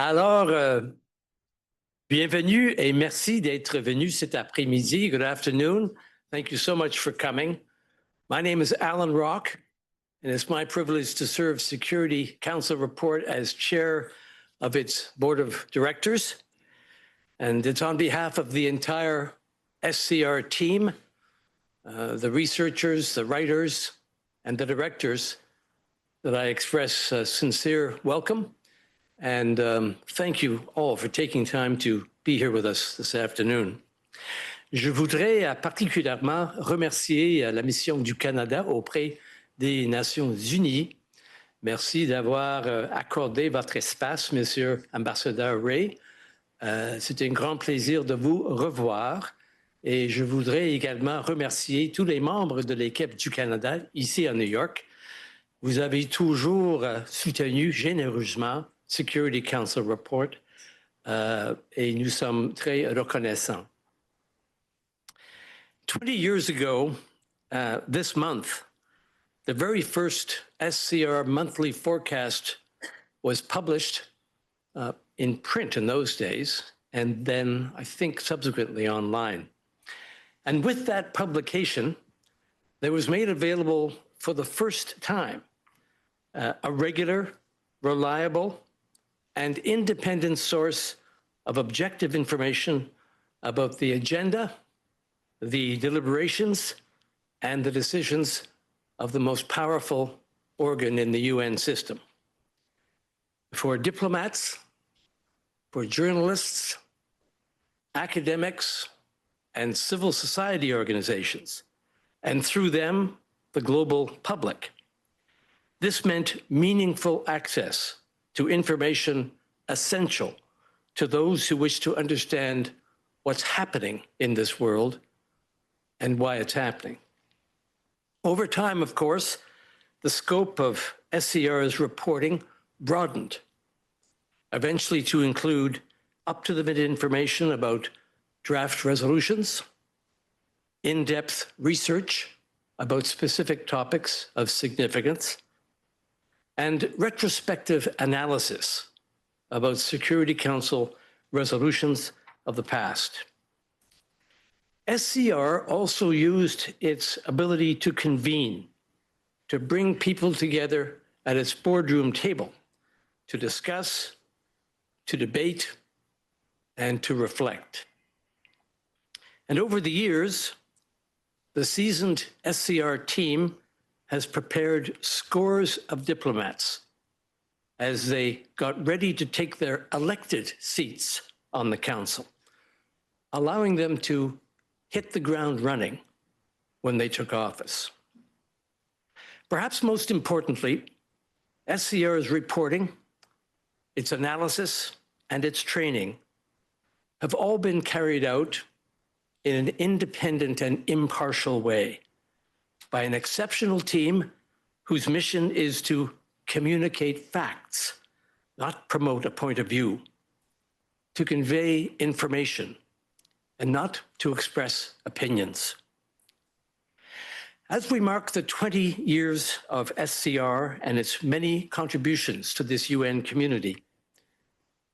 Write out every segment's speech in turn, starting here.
Alors, bienvenue et merci d'être venu cet après-midi. Good afternoon. Thank you so much for coming. My name is Alan Rock, and it's my privilege to serve Security Council Report as chair of its board of directors. And it's on behalf of the entire SCR team, the researchers, the writers, and the directors that I express a sincere welcome. And thank you all for taking time to be here with us this afternoon. Je voudrais particulièrement remercier la mission du Canada auprès des Nations Unies. Merci d'avoir accordé votre espace, Monsieur Ambassadeur Ray. C'est un grand plaisir de vous revoir. Et je voudrais également remercier tous les membres de l'équipe du Canada ici à New York. Vous avez toujours soutenu généreusement Security Council Report, et nous sommes très reconnaissants. 20 years ago, this month, the very first SCR monthly forecast was published in print in those days, and then I think subsequently online. And with that publication, there was made available for the first time a regular, reliable, and independent source of objective information about the agenda, the deliberations, and the decisions of the most powerful organ in the UN system. For diplomats, for journalists, academics, and civil society organizations, and through them, the global public. This meant meaningful access to information essential to those who wish to understand what's happening in this world and why it's happening. Over time, of course, the scope of SCR's reporting broadened, eventually to include up-to-the-minute information about draft resolutions, in-depth research about specific topics of significance, and retrospective analysis about Security Council resolutions of the past. SCR also used its ability to convene, to bring people together at its boardroom table, to discuss, to debate, and to reflect. And over the years, the seasoned SCR team has prepared scores of diplomats as they got ready to take their elected seats on the council, allowing them to hit the ground running when they took office. Perhaps most importantly, SCR's reporting, its analysis, and its training have all been carried out in an independent and impartial way by an exceptional team whose mission is to communicate facts, not promote a point of view, to convey information, and not to express opinions. As we mark the 20 years of SCR and its many contributions to this UN community,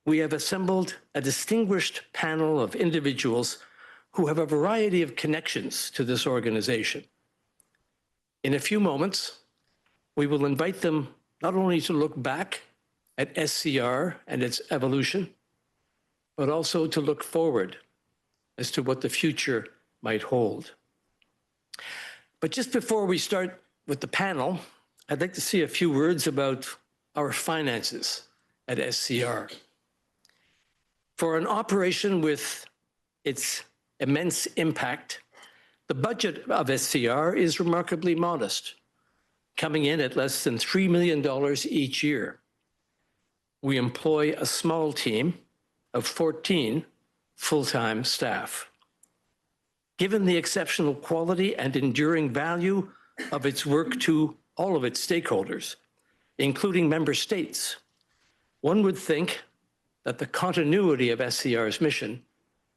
we have assembled a distinguished panel of individuals who have a variety of connections to this organization. In a few moments, we will invite them not only to look back at SCR and its evolution, but also to look forward as to what the future might hold. But just before we start with the panel, I'd like to say a few words about our finances at SCR. For an operation with its immense impact, the budget of SCR is remarkably modest, coming in at less than $3 million each year. We employ a small team of 14 full-time staff. Given the exceptional quality and enduring value of its work to all of its stakeholders, including member states, one would think that the continuity of SCR's mission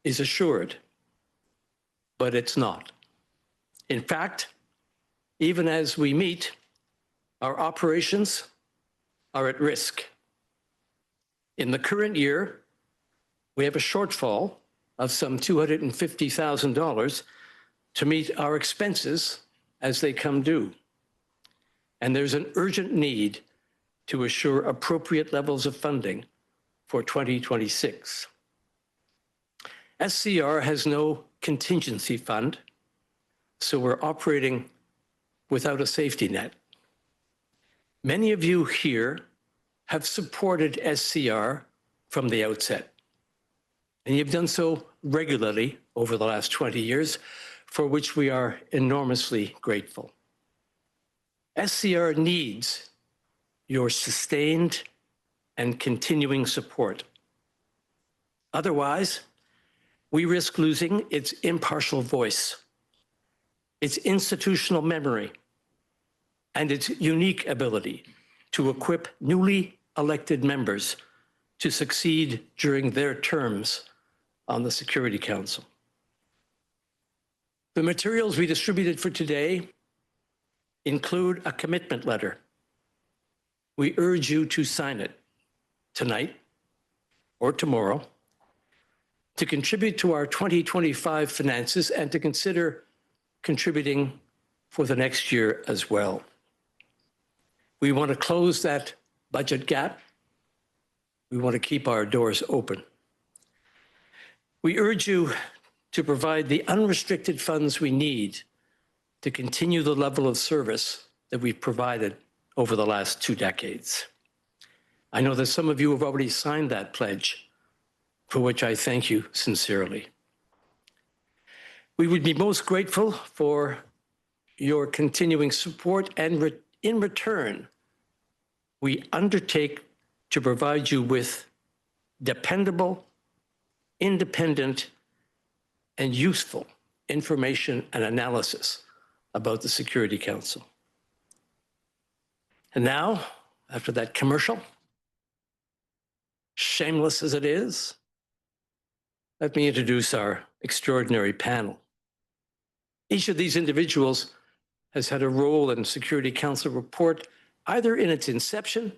is assured, but it's not. In fact, even as we meet, our operations are at risk. In the current year, we have a shortfall of some $250,000 to meet our expenses as they come due. And there's an urgent need to assure appropriate levels of funding for 2026. SCR has no contingency fund, so we're operating without a safety net. Many of you here have supported SCR from the outset, and you've done so regularly over the last 20 years, for which we are enormously grateful. SCR needs your sustained and continuing support. Otherwise, we risk losing its impartial voice, its institutional memory, and its unique ability to equip newly elected members to succeed during their terms on the Security Council. The materials we distributed for today include a commitment letter. We urge you to sign it tonight or tomorrow to contribute to our 2025 finances and to consider contributing for the next year as well. We want to close that budget gap. We want to keep our doors open. We urge you to provide the unrestricted funds we need to continue the level of service that we've provided over the last 2 decades. I know that some of you have already signed that pledge, for which I thank you sincerely. We would be most grateful for your continuing support, and in return, we undertake to provide you with dependable, independent, and useful information and analysis about the Security Council. And now, after that commercial, shameless as it is, let me introduce our extraordinary panel. Each of these individuals has had a role in Security Council report, either in its inception,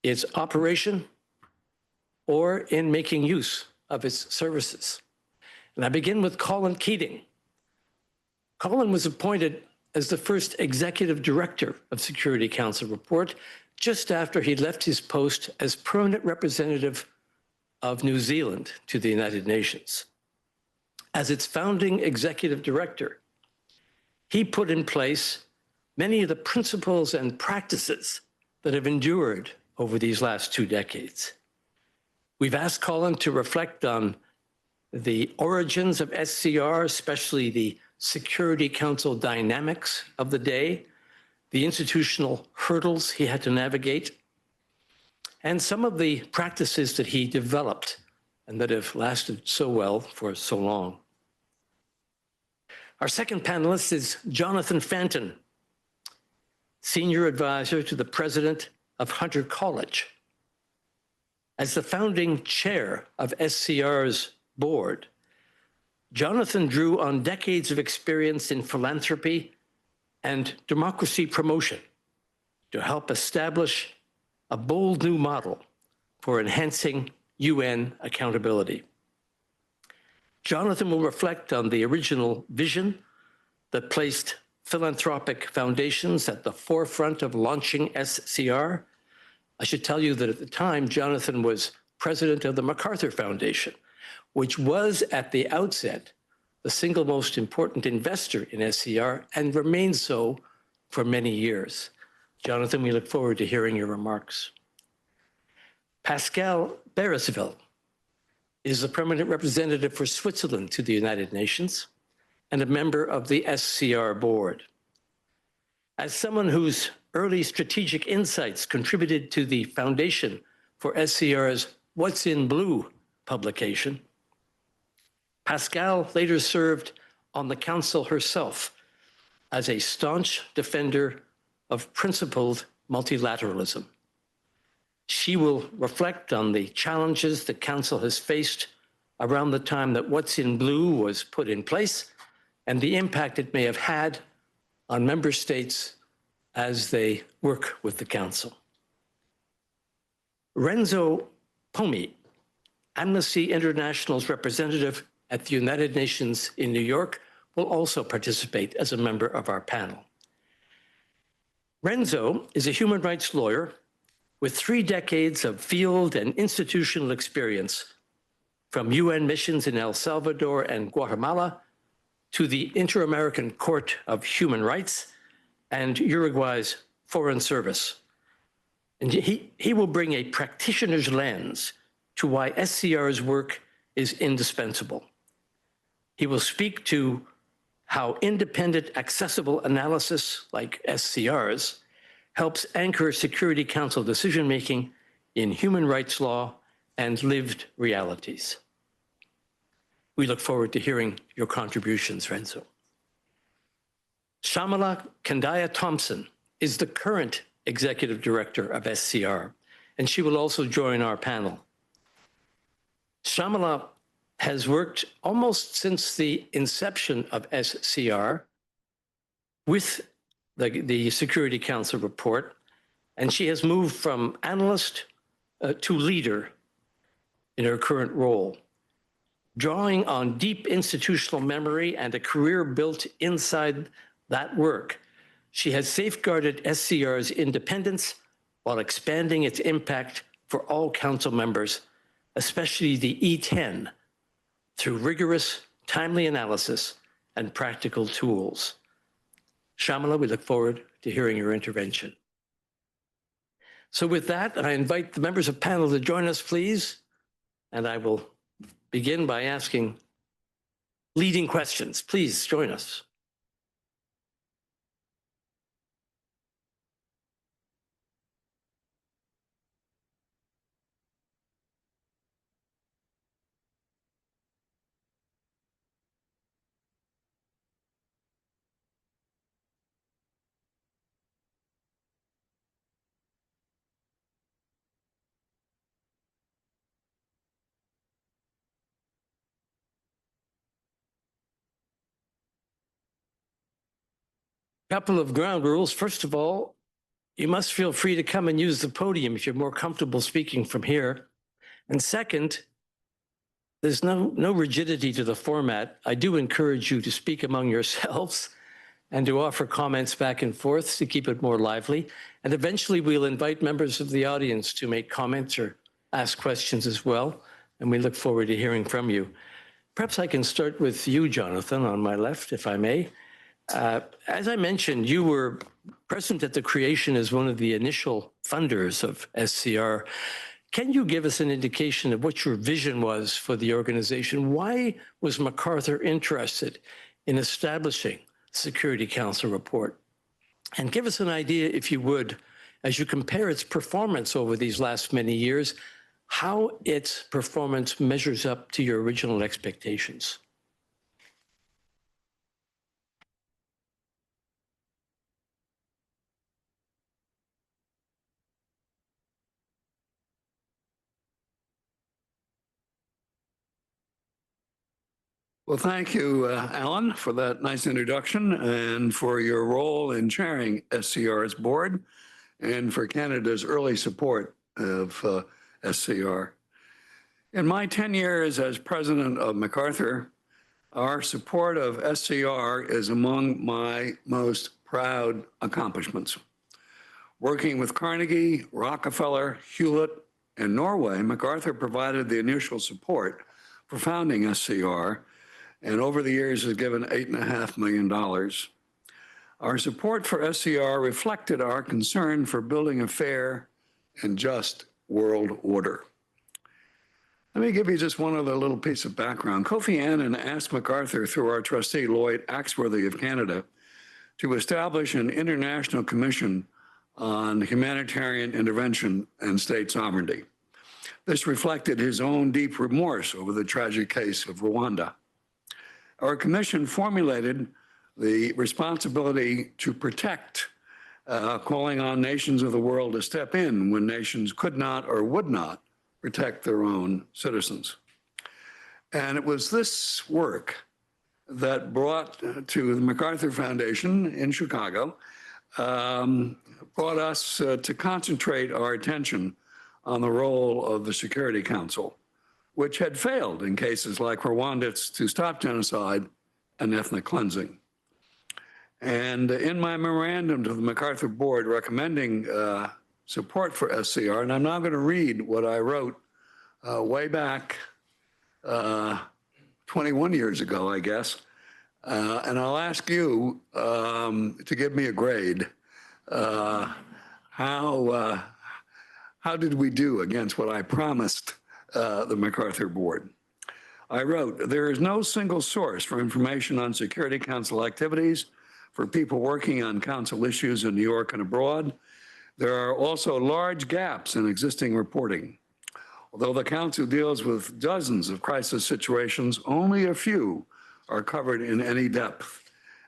its operation, or in making use of its services. And I begin with Colin Keating. Colin was appointed as the first executive director of Security Council report just after he left his post as permanent representative of New Zealand to the United Nations. As its founding executive director, he put in place many of the principles and practices that have endured over these last 2 decades. We've asked Colin to reflect on the origins of SCR, especially the Security Council dynamics of the day, the institutional hurdles he had to navigate, and some of the practices that he developed and that have lasted so well for so long. Our second panelist is Jonathan Fanton, Senior Advisor to the President of Hunter College. As the founding chair of SCR's board, Jonathan drew on decades of experience in philanthropy and democracy promotion to help establish a bold new model for enhancing UN accountability. Jonathan will reflect on the original vision that placed philanthropic foundations at the forefront of launching SCR. I should tell you that at the time, Jonathan was president of the MacArthur Foundation, which was at the outset the single most important investor in SCR and remains so for many years. Jonathan, we look forward to hearing your remarks. Pascale Baeriswyl is the permanent representative for Switzerland to the United Nations and a member of the SCR board. As someone whose early strategic insights contributed to the foundation for SCR's What's in Blue publication, Pascale later served on the council herself as a staunch defender of principled multilateralism. She will reflect on the challenges the council has faced around the time that What's in Blue was put in place and the impact it may have had on member states as they work with the council. Renzo Pomi, Amnesty International's representative at the United Nations in New York, will also participate as a member of our panel. Renzo is a human rights lawyer with 3 decades of field and institutional experience, from UN missions in El Salvador and Guatemala to the Inter-American Court of Human Rights and Uruguay's Foreign Service. And he will bring a practitioner's lens to why SCR's work is indispensable. He will speak to how independent, accessible analysis like SCR's helps anchor Security Council decision-making in human rights law and lived realities. We look forward to hearing your contributions, Renzo. Shamala Kandiah Thompson is the current executive director of SCR, and she will also join our panel. Shamala has worked almost since the inception of SCR with the Security Council report, and she has moved from analyst to leader in her current role. Drawing on deep institutional memory and a career built inside that work, she has safeguarded SCR's independence while expanding its impact for all council members, especially the E10, through rigorous, timely analysis and practical tools. Shamala, we look forward to hearing your intervention. So with that, I invite the members of panel to join us, please. And I will begin by asking leading questions. Please join us. Couple of ground rules. First of all, you must feel free to come and use the podium if you're more comfortable speaking from here. And second, there's no rigidity to the format. I do encourage you to speak among yourselves and to offer comments back and forth to keep it more lively. And eventually we'll invite members of the audience to make comments or ask questions as well. And we look forward to hearing from you. Perhaps I can start with you, Jonathan, on my left, if I may. As I mentioned, you were present at the creation as one of the initial funders of SCR. Can you give us an indication of what your vision was for the organization? Why was MacArthur interested in establishing the Security Council report? And give us an idea, if you would, as you compare its performance over these last many years, how its performance measures up to your original expectations. Well, thank you, Alan, for that nice introduction and for your role in chairing SCR's board and for Canada's early support of SCR. In my 10 years as president of MacArthur, our support of SCR is among my most proud accomplishments. Working with Carnegie, Rockefeller, Hewlett, and Norway, MacArthur provided the initial support for founding SCR, and over the years has given $8.5 million. Our support for SCR reflected our concern for building a fair and just world order. Let me give you just one other little piece of background. Kofi Annan asked MacArthur, through our trustee Lloyd Axworthy of Canada, to establish an international commission on humanitarian intervention and state sovereignty. This reflected his own deep remorse over the tragic case of Rwanda. Our commission formulated the responsibility to protect, calling on nations of the world to step in when nations could not or would not protect their own citizens. And it was this work that brought to the MacArthur Foundation in Chicago, brought us to concentrate our attention on the role of the Security Council, which had failed in cases like Rwanda's to stop genocide and ethnic cleansing. And in my memorandum to the MacArthur Board recommending support for SCR, and I'm now going to read what I wrote way back 21 years ago, I guess, and I'll ask you to give me a grade. How did we do against what I promised the MacArthur Board? I wrote, there is no single source for information on Security Council activities for people working on council issues in New York and abroad. There are also large gaps in existing reporting. Although the council deals with dozens of crisis situations, only a few are covered in any depth,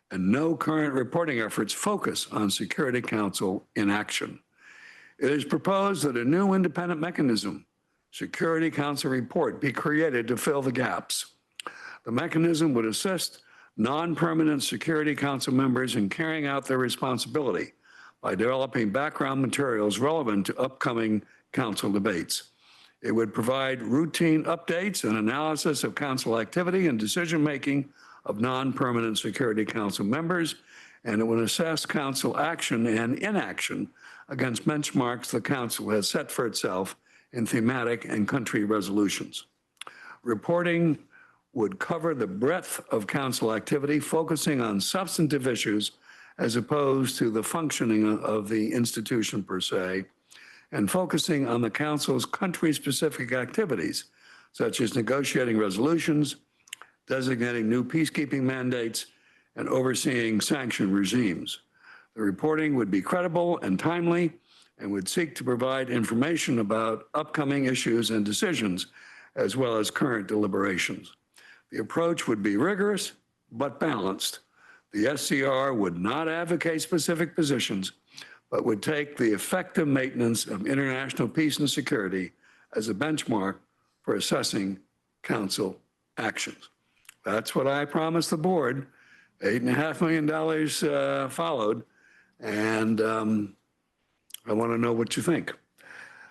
and no current reporting efforts focus on Security Council in action. It is proposed that a new independent mechanism, Security Council report, be created to fill the gaps. The mechanism would assist non-permanent Security Council members in carrying out their responsibility by developing background materials relevant to upcoming council debates. It would provide routine updates and analysis of council activity and decision-making of non-permanent Security Council members, and it would assess council action and inaction against benchmarks the council has set for itself in thematic and country resolutions. Reporting would cover the breadth of council activity, focusing on substantive issues as opposed to the functioning of the institution per se, and focusing on the council's country-specific activities, such as negotiating resolutions, designating new peacekeeping mandates, and overseeing sanction regimes. The reporting would be credible and timely and would seek to provide information about upcoming issues and decisions, as well as current deliberations. The approach would be rigorous but balanced. The SCR would not advocate specific positions, but would take the effective maintenance of international peace and security as a benchmark for assessing council actions. That's what I promised the board. $8.5 million followed, and I want to know what you think.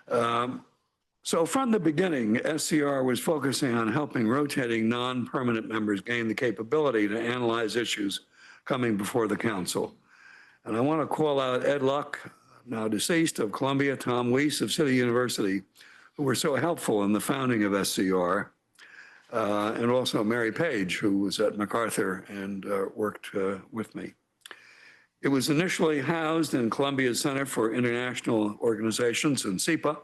So from the beginning, SCR was focusing on helping rotating non-permanent members gain the capability to analyze issues coming before the council. And I want to call out Ed Luck, now deceased, of Columbia, Tom Weiss of City University, who were so helpful in the founding of SCR, and also Mary Page, who was at MacArthur and worked with me. It was initially housed in Columbia's Center for International Organizations in SIPA,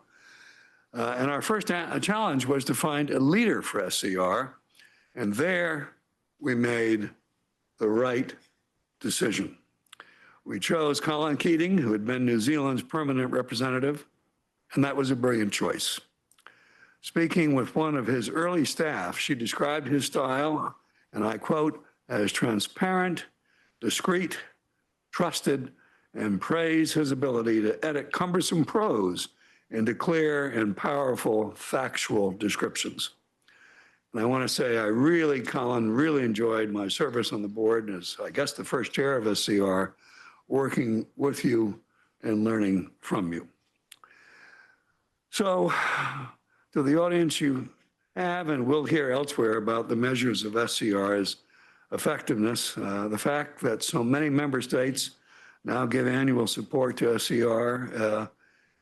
and our first challenge was to find a leader for SCR, and there we made the right decision. We chose Colin Keating, who had been New Zealand's permanent representative, and that was a brilliant choice. Speaking with one of his early staff, she described his style, and I quote, as transparent, discreet, trusted, and praised his ability to edit cumbersome prose into clear and powerful factual descriptions. And I want to say Colin, really enjoyed my service on the board as, I guess, the first chair of SCR, working with you and learning from you. So, to the audience, you have and will hear elsewhere about the measures of SCR's effectiveness. The fact that so many member states now give annual support to SCR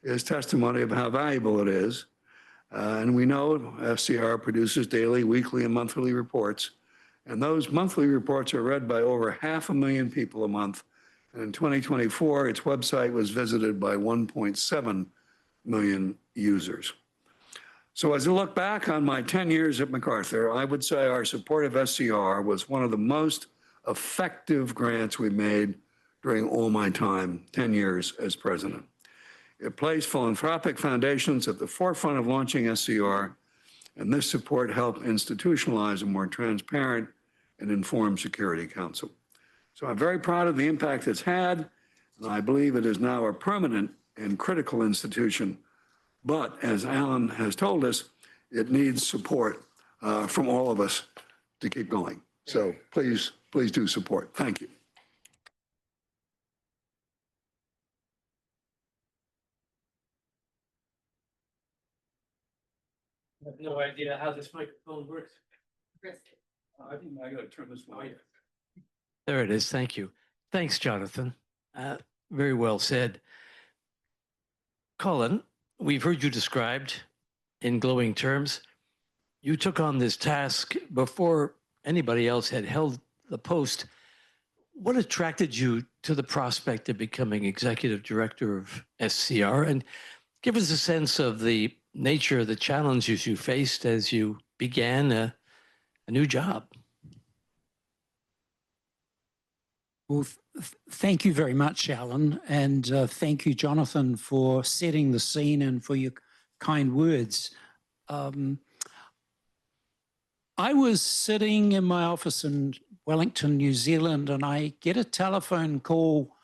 is testimony of how valuable it is. And we know SCR produces daily, weekly, and monthly reports. And those monthly reports are read by over 500,000 people a month. And in 2024, its website was visited by 1.7 million users. So as I look back on my 10 years at MacArthur, I would say our support of SCR was one of the most effective grants we made during all my time, 10 years as president. It placed philanthropic foundations at the forefront of launching SCR, and this support helped institutionalize a more transparent and informed Security Council. So I'm very proud of the impact it's had, and I believe it is now a permanent and critical institution. But as Alan has told us, it needs support from all of us to keep going. So please do support. Thank you. have no idea how this microphone works. I think I got to turn this one. There it is. Thank you. Thanks, Jonathan. Very well said. Colin, we've heard you described in glowing terms. You took on this task before anybody else had held the post. What attracted you to the prospect of becoming executive director of SCR? And give us a sense of the nature of the challenges you faced as you began a new job. Well, thank you very much, Alan, and thank you, Jonathan, for setting the scene and for your kind words. I was sitting in my office in Wellington, New Zealand, and I get a telephone call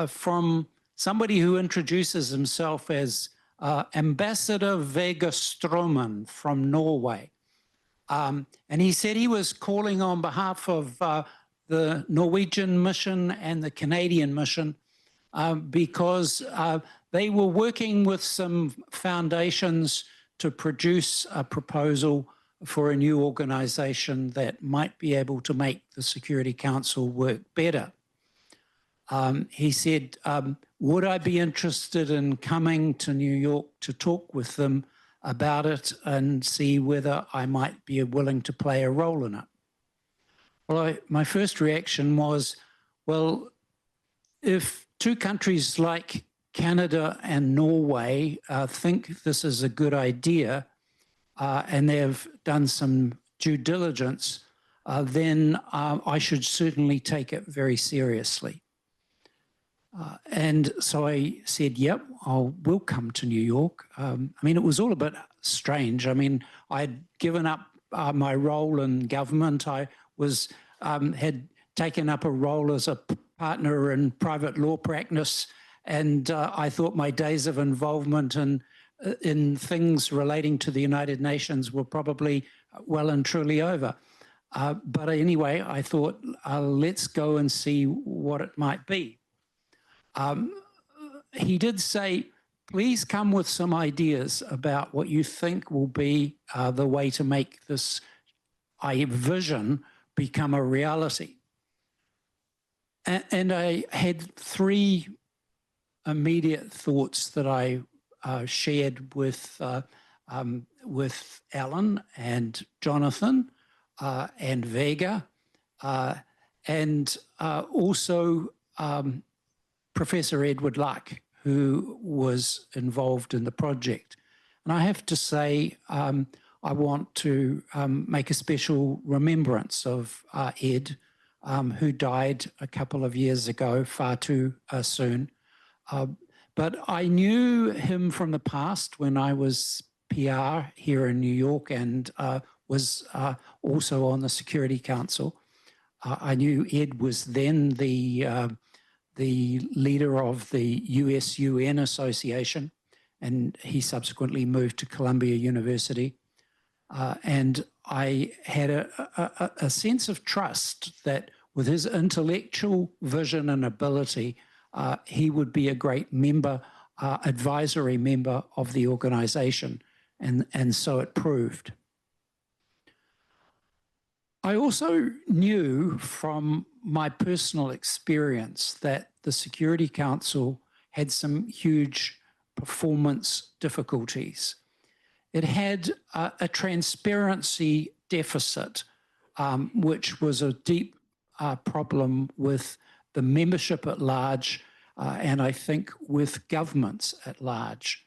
from somebody who introduces himself as Ambassador Vega Stroman from Norway. And he said he was calling on behalf of the Norwegian mission and the Canadian mission because they were working with some foundations to produce a proposal for a new organization that might be able to make the Security Council work better. He said, would I be interested in coming to New York to talk with them about it and see whether I might be willing to play a role in it? Well, my first reaction was, well, if two countries like Canada and Norway think this is a good idea and they've done some due diligence, then I should certainly take it very seriously. And so I said, yep, we'll come to New York. I mean, it was all a bit strange. I mean, I'd given up my role in government. I was had taken up a role as a partner in private law practice, and I thought my days of involvement in things relating to the United Nations were probably well and truly over. But anyway, I thought, let's go and see what it might be. He did say, please come with some ideas about what you think will be the way to make this vision become a reality. And I had three immediate thoughts that I shared with Alan and Jonathan and Vega and also Professor Edward Luck, who was involved in the project. And I have to say, I want to make a special remembrance of Ed, who died a couple of years ago, far too soon. But I knew him from the past when I was PR here in New York and was also on the Security Council. I knew Ed was then the leader of the US-UN Association, and he subsequently moved to Columbia University. And I had a sense of trust that with his intellectual vision and ability, he would be a great member, advisory member of the organization. And so it proved. I also knew from my personal experience that the Security Council had some huge performance difficulties. It had a transparency deficit, which was a deep problem with the membership at large, and I think with governments at large.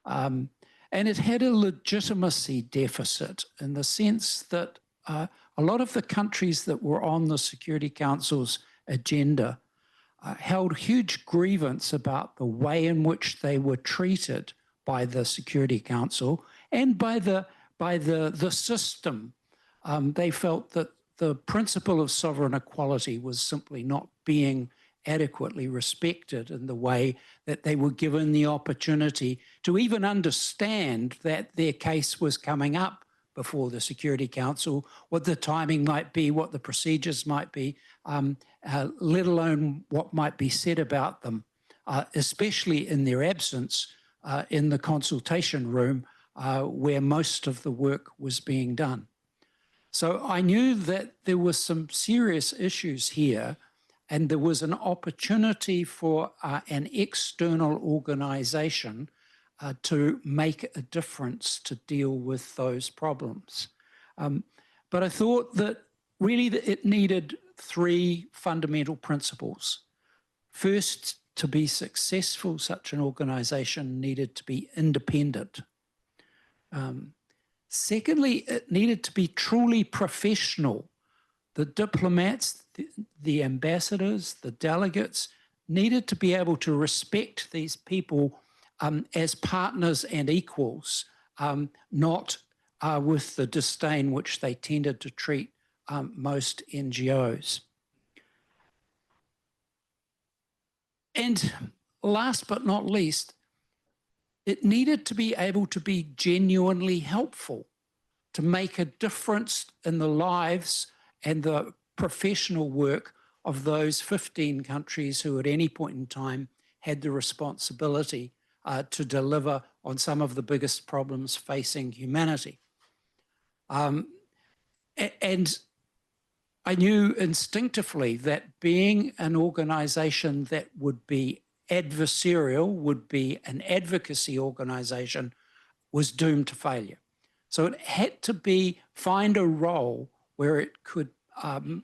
And it had a legitimacy deficit in the sense that a lot of the countries that were on the Security Council's agenda held huge grievance about the way in which they were treated by the Security Council and by the system. They felt that the principle of sovereign equality was simply not being adequately respected in the way that they were given the opportunity to even understand that their case was coming up before the Security Council, what the timing might be, what the procedures might be, let alone what might be said about them, especially in their absence in the consultation room where most of the work was being done. So I knew that there were some serious issues here, and there was an opportunity for an external organization to make a difference to deal with those problems. But I thought that really it needed three fundamental principles. First, to be successful, such an organization needed to be independent. Secondly, it needed to be truly professional. The diplomats, the ambassadors, the delegates needed to be able to respect these people as partners and equals, not with the disdain which they tended to treat most NGOs. And last but not least, it needed to be able to be genuinely helpful, to make a difference in the lives and the professional work of those 15 countries who at any point in time had the responsibility to deliver on some of the biggest problems facing humanity. And I knew instinctively that being an organization that would be adversarial, would be an advocacy organization, was doomed to failure. So it had to find a role where it could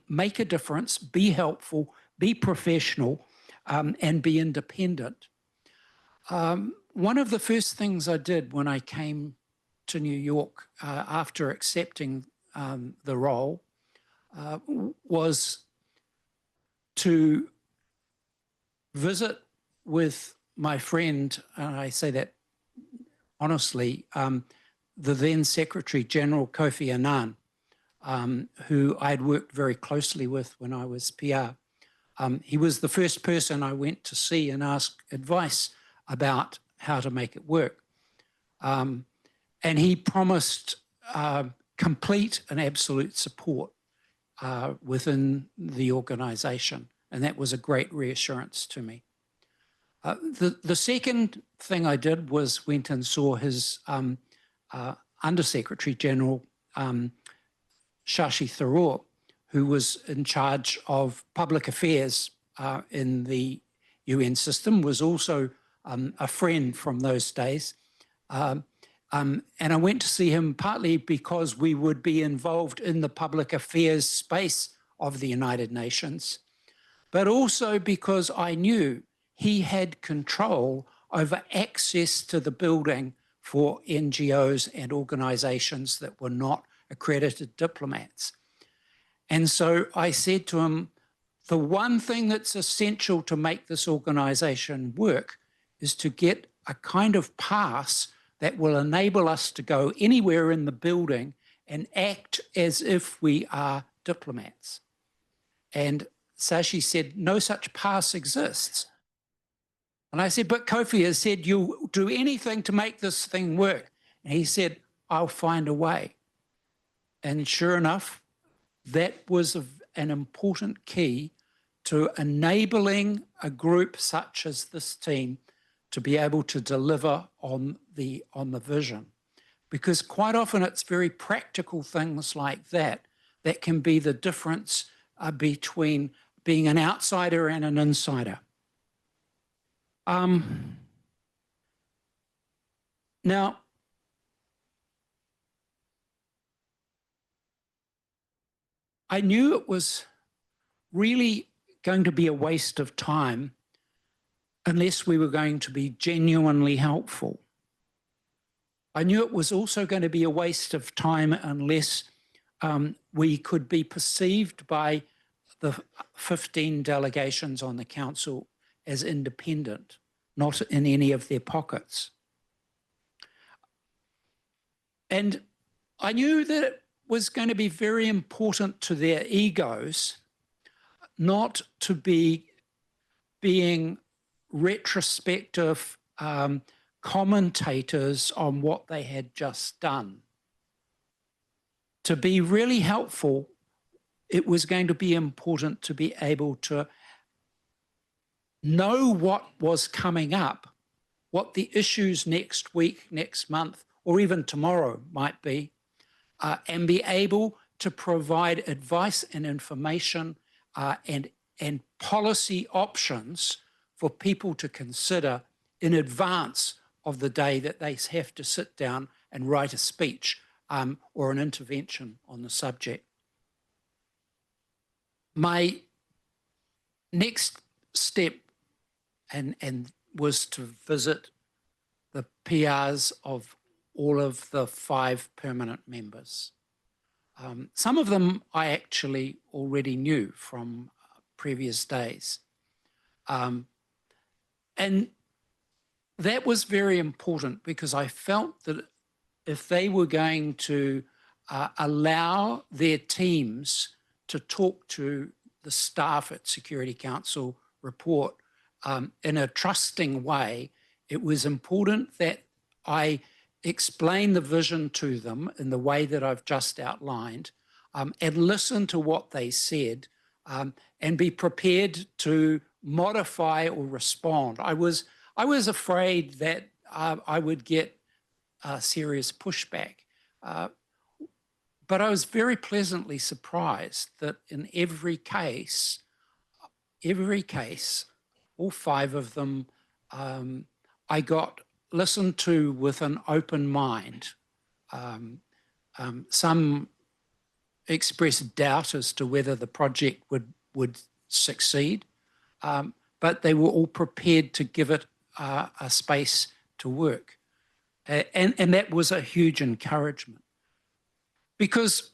make a difference, be helpful, be professional, and be independent. One of the first things I did when I came to New York after accepting the role was to visit with my friend, and I say that honestly, the then Secretary General Kofi Annan, who I'd worked very closely with when I was PR. He was the first person I went to see and ask advice about how to make it work. And he promised complete and absolute support within the organization. And that was a great reassurance to me. The second thing I did was went and saw his Undersecretary General, Shashi Tharoor, who was in charge of public affairs in the UN system, was also a friend from those days. And I went to see him partly because we would be involved in the public affairs space of the United Nations, but also because I knew he had control over access to the building for NGOs and organizations that were not accredited diplomats. And so I said to him, the one thing that's essential to make this organization work is to get a kind of pass that will enable us to go anywhere in the building and act as if we are diplomats. And Shashi said, no such pass exists. And I said, but Kofi has said you'll do anything to make this thing work. And he said, I'll find a way. And sure enough, that was an important key to enabling a group such as this team to be able to deliver on the vision. Because quite often it's very practical things like that that can be the difference between being an outsider and an insider. Now, I knew it was really going to be a waste of time unless we were going to be genuinely helpful. I knew it was also going to be a waste of time unless we could be perceived by the 15 delegations on the council as independent, not in any of their pockets. And I knew that it was going to be very important to their egos not to be being retrospective commentators on what they had just done. To be really helpful, it was going to be important to be able to know what was coming up, what the issues next week, next month, or even tomorrow might be, and be able to provide advice and information and policy options for people to consider in advance of the day that they have to sit down and write a speech or an intervention on the subject. My next step and was to visit the PRs of all of the 5 permanent members. Some of them I actually already knew from previous days. And that was very important because I felt that if they were going to allow their teams to talk to the staff at Security Council report in a trusting way, it was important that I explain the vision to them in the way that I've just outlined and listen to what they said and be prepared to modify or respond. I was afraid that I would get serious pushback, but I was very pleasantly surprised that in every case, all 5 of them, I got listened to with an open mind. Some expressed doubt as to whether the project would succeed, but they were all prepared to give it a space to work. And that was a huge encouragement. Because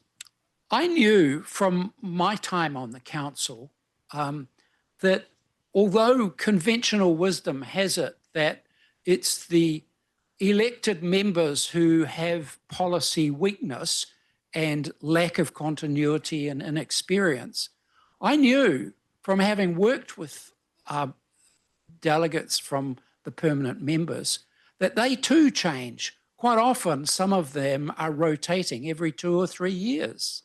I knew from my time on the council that although conventional wisdom has it that it's the elected members who have policy weakness and lack of continuity and inexperience, I knew from having worked with delegates from the permanent members that they too change. Quite often, some of them are rotating every 2 or 3 years.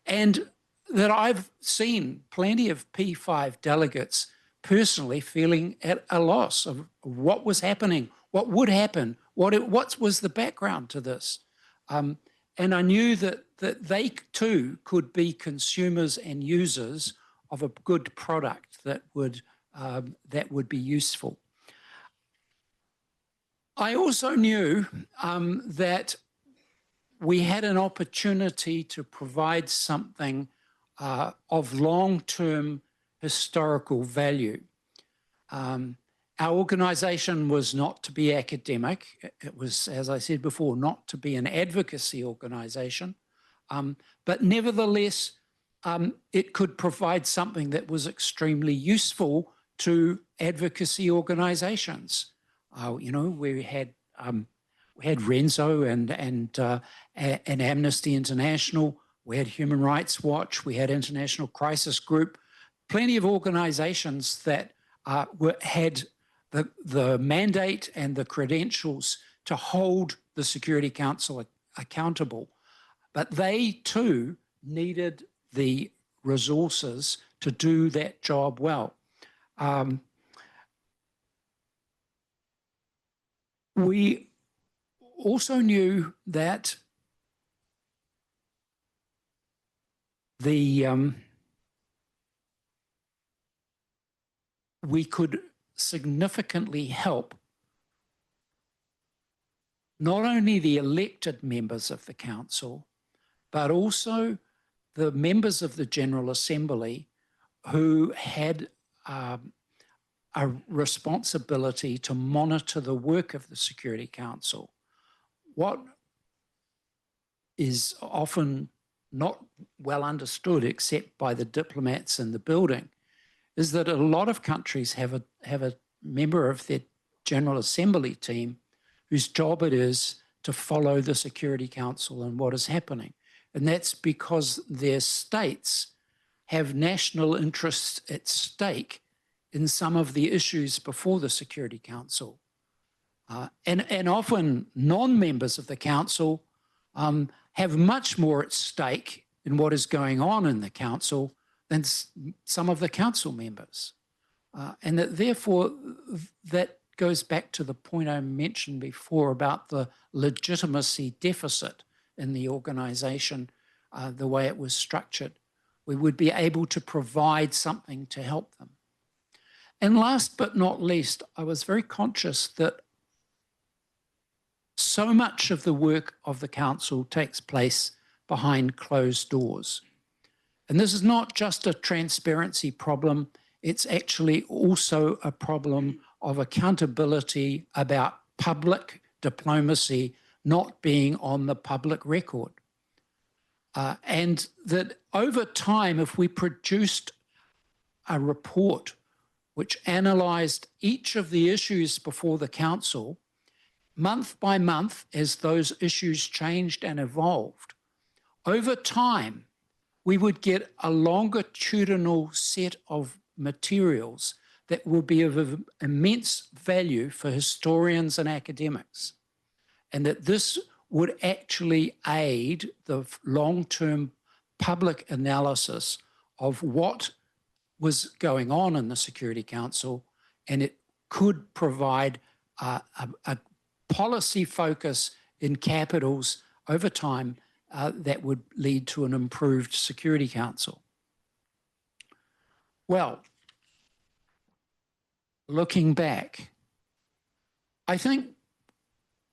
And that I've seen plenty of P5 delegates personally feeling at a loss of what was happening, what would happen, what was the background to this. And I knew that they too could be consumers and users of a good product that would be useful. I also knew that we had an opportunity to provide something of long-term historical value. Our organisation was not to be academic. It was, as I said before, not to be an advocacy organisation. But nevertheless, it could provide something that was extremely useful to advocacy organisations. You know, we had Renzo and Amnesty International, we had Human Rights Watch, we had International Crisis Group, plenty of organisations that had the mandate and the credentials to hold the Security Council accountable. But they too needed the resources to do that job well. We also knew that we could significantly help not only the elected members of the council, but also the members of the General Assembly who had a responsibility to monitor the work of the Security Council. What is often not well understood except by the diplomats in the building is that a lot of countries have a member of their General Assembly team whose job it is to follow the Security Council and what is happening. And that's because their states have national interests at stake in some of the issues before the Security Council. And often non-members of the Council have much more at stake in what is going on in the Council than some of the Council members. And that therefore that goes back to the point I mentioned before about the legitimacy deficit in the organization, the way it was structured. We would be able to provide something to help them. And last but not least, I was very conscious that so much of the work of the council takes place behind closed doors. And this is not just a transparency problem, it's actually also a problem of accountability about public diplomacy not being on the public record. And that over time, if we produced a report which analysed each of the issues before the council, month by month, as those issues changed and evolved, over time, we would get a longitudinal set of materials that will be of immense value for historians and academics, and that this would actually aid the long-term public analysis of what was going on in the Security Council, and it could provide a policy focus in capitals over time that would lead to an improved Security Council. Well, looking back, I think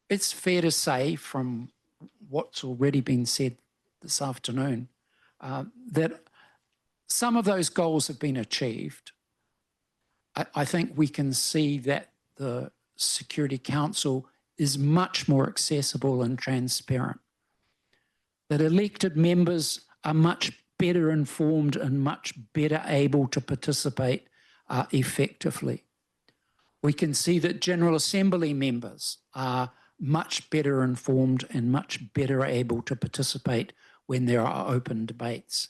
it's fair to say from what's already been said this afternoon that some of those goals have been achieved. I think we can see that the Security Council is much more accessible and transparent, that elected members are much better informed and much better able to participate effectively. We can see that General Assembly members are much better informed and much better able to participate when there are open debates.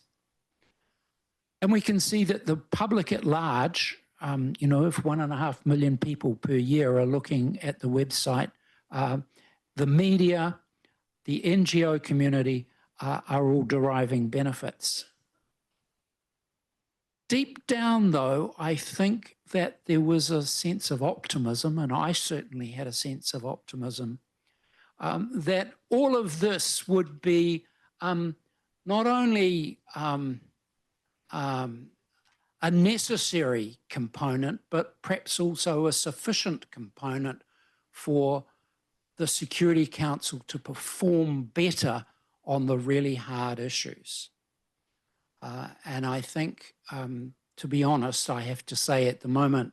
And we can see that the public at large, you know, if 1.5 million people per year are looking at the website, the media, the NGO community are all deriving benefits. Deep down, though, I think that there was a sense of optimism, and I certainly had a sense of optimism, that all of this would be not only a necessary component, but perhaps also a sufficient component for the Security Council to perform better on the really hard issues. And I think, to be honest, I have to say at the moment,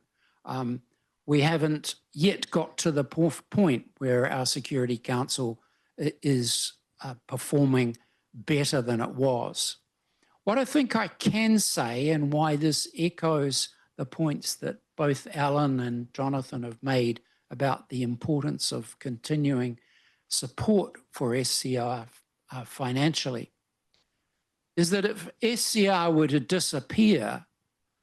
we haven't yet got to the point where our Security Council is performing better than it was. What I think I can say, and why this echoes the points that both Alan and Jonathan have made about the importance of continuing support for SCR financially, is that if SCR were to disappear,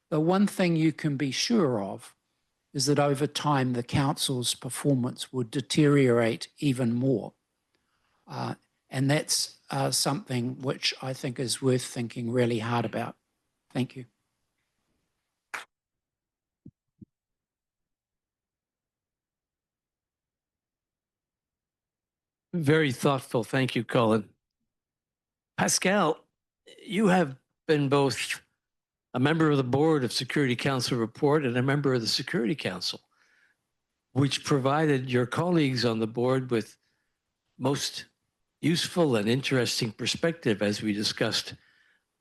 the one thing you can be sure of is that over time the council's performance would deteriorate even more. And that's something which I think is worth thinking really hard about. Thank you. Very thoughtful. Thank you, Colin. Pascale, you have been both a member of the board of Security Council Report and a member of the Security Council, which provided your colleagues on the board with most useful and interesting perspective as we discussed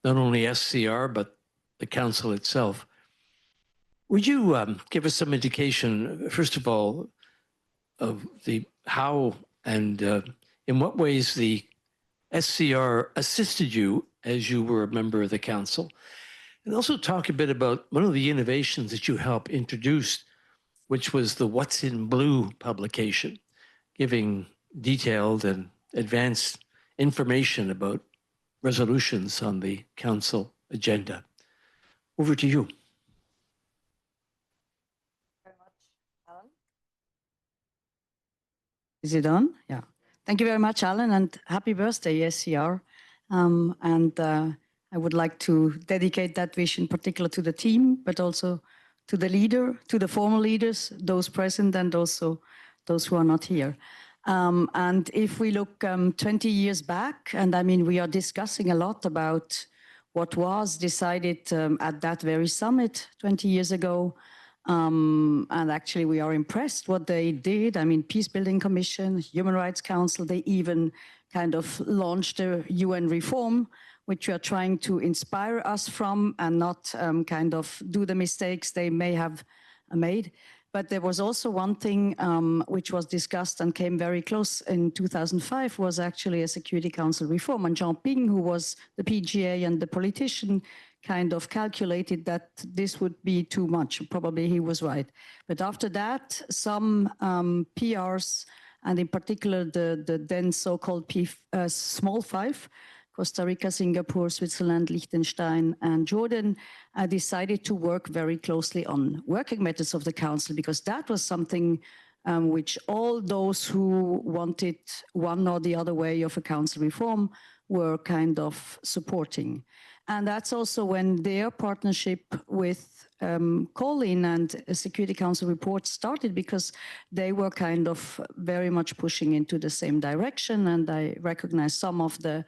not only SCR, but the council itself. Would you give us some indication, first of all, of the how and in what ways the SCR assisted you as you were a member of the council? And also talk a bit about one of the innovations that you helped introduce, which was the What's in Blue publication, giving detailed and advanced information about resolutions on the council agenda. Over to you. Very much, Alan. Is it on? Yeah. Thank you very much, Alan, and happy birthday, SCR. I would like to dedicate that wish in particular to the team, but also to the leader, to the former leaders, those present and also those who are not here. And if we look 20 years back, and I mean, we are discussing a lot about what was decided at that very summit 20 years ago. And actually, we are impressed what they did. I mean, Peace Building Commission, Human Rights Council, they even kind of launched a UN reform, which we are trying to inspire us from and not kind of do the mistakes they may have made. But there was also one thing which was discussed and came very close in 2005 was actually a Security Council reform. And Jean Ping, who was the PGA and the politician, kind of calculated that this would be too much. Probably he was right. But after that, some PRs, and in particular the then so-called small five, Costa Rica, Singapore, Switzerland, Liechtenstein, and Jordan decided to work very closely on working methods of the Council, because that was something which all those who wanted one or the other way of a Council reform were kind of supporting. And that's also when their partnership with Colin and a Security Council report started, because they were kind of very much pushing into the same direction. And I recognize some of the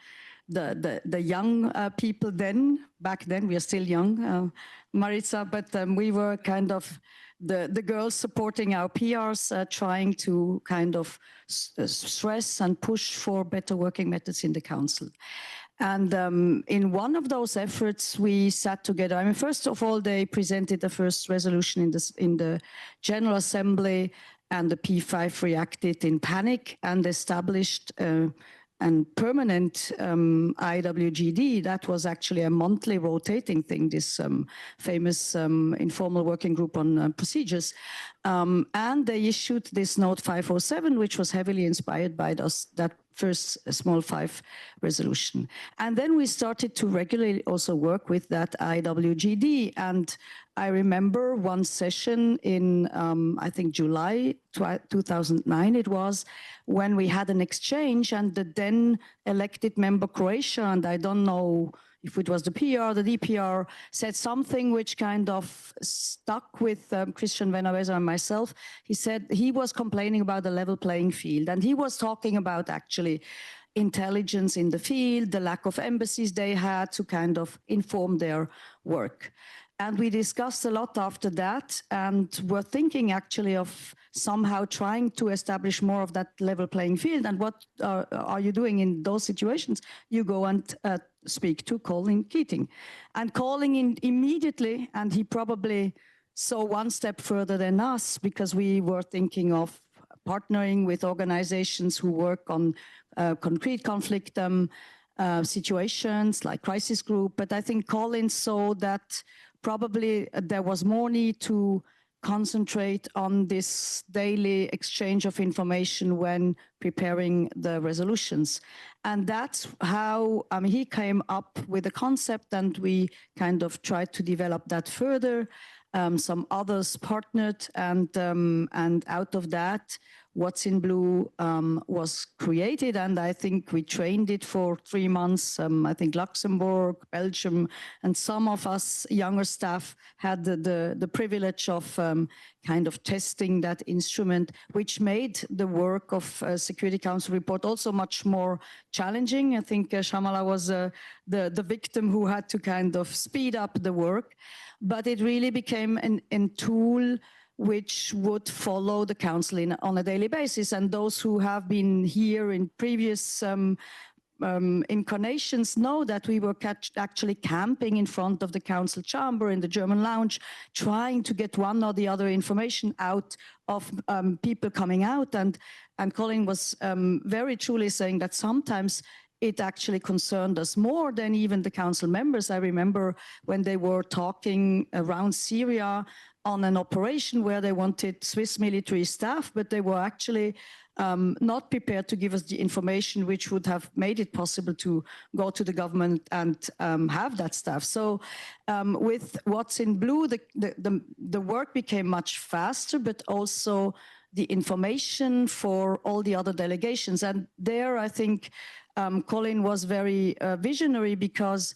young people then, back then, we are still young, Maritza, but we were kind of the girls supporting our PRs, trying to kind of stress and push for better working methods in the Council. And in one of those efforts, we sat together. I mean, first of all, they presented the first resolution in the General Assembly, and the P5 reacted in panic and established and permanent IWGD. That was actually a monthly rotating thing, this famous informal working group on procedures. And they issued this Note 507, which was heavily inspired by that first small five resolution. And then we started to regularly also work with that IWGD. And I remember one session in, I think, July 2009 it was, when we had an exchange, and the then elected member Croatia, and I don't know if it was the PR, the DPR, said something which kind of stuck with Christian Venaveza and myself. He said he was complaining about the level playing field, and he was talking about actually intelligence in the field, the lack of embassies they had to kind of inform their work. And we discussed a lot after that, and were thinking actually of somehow trying to establish more of that level playing field. And what are you doing in those situations? You go and speak to Colin Keating. And calling in immediately, and he probably saw one step further than us, because we were thinking of partnering with organizations who work on concrete conflict situations like crisis group. But I think Colin saw that probably there was more need to concentrate on this daily exchange of information when preparing the resolutions. And that's how he came up with the concept, and we kind of tried to develop that further. Some others partnered, and out of that, What's in Blue was created, and I think we trained it for 3 months. I think Luxembourg, Belgium, and some of us younger staff had the privilege of kind of testing that instrument, which made the work of Security Council report also much more challenging. I think Shamala was the victim who had to kind of speed up the work, but it really became a tool which would follow the Council on a daily basis. And those who have been here in previous incarnations know that we were actually camping in front of the Council chamber in the German lounge, trying to get one or the other information out of people coming out. And Colin was very truly saying that sometimes it actually concerned us more than even the Council members. I remember when they were talking around Syria on an operation where they wanted Swiss military staff, but they were actually not prepared to give us the information which would have made it possible to go to the government and have that staff. So with What's in Blue, the work became much faster, but also the information for all the other delegations. And there, I think Colin was very visionary, because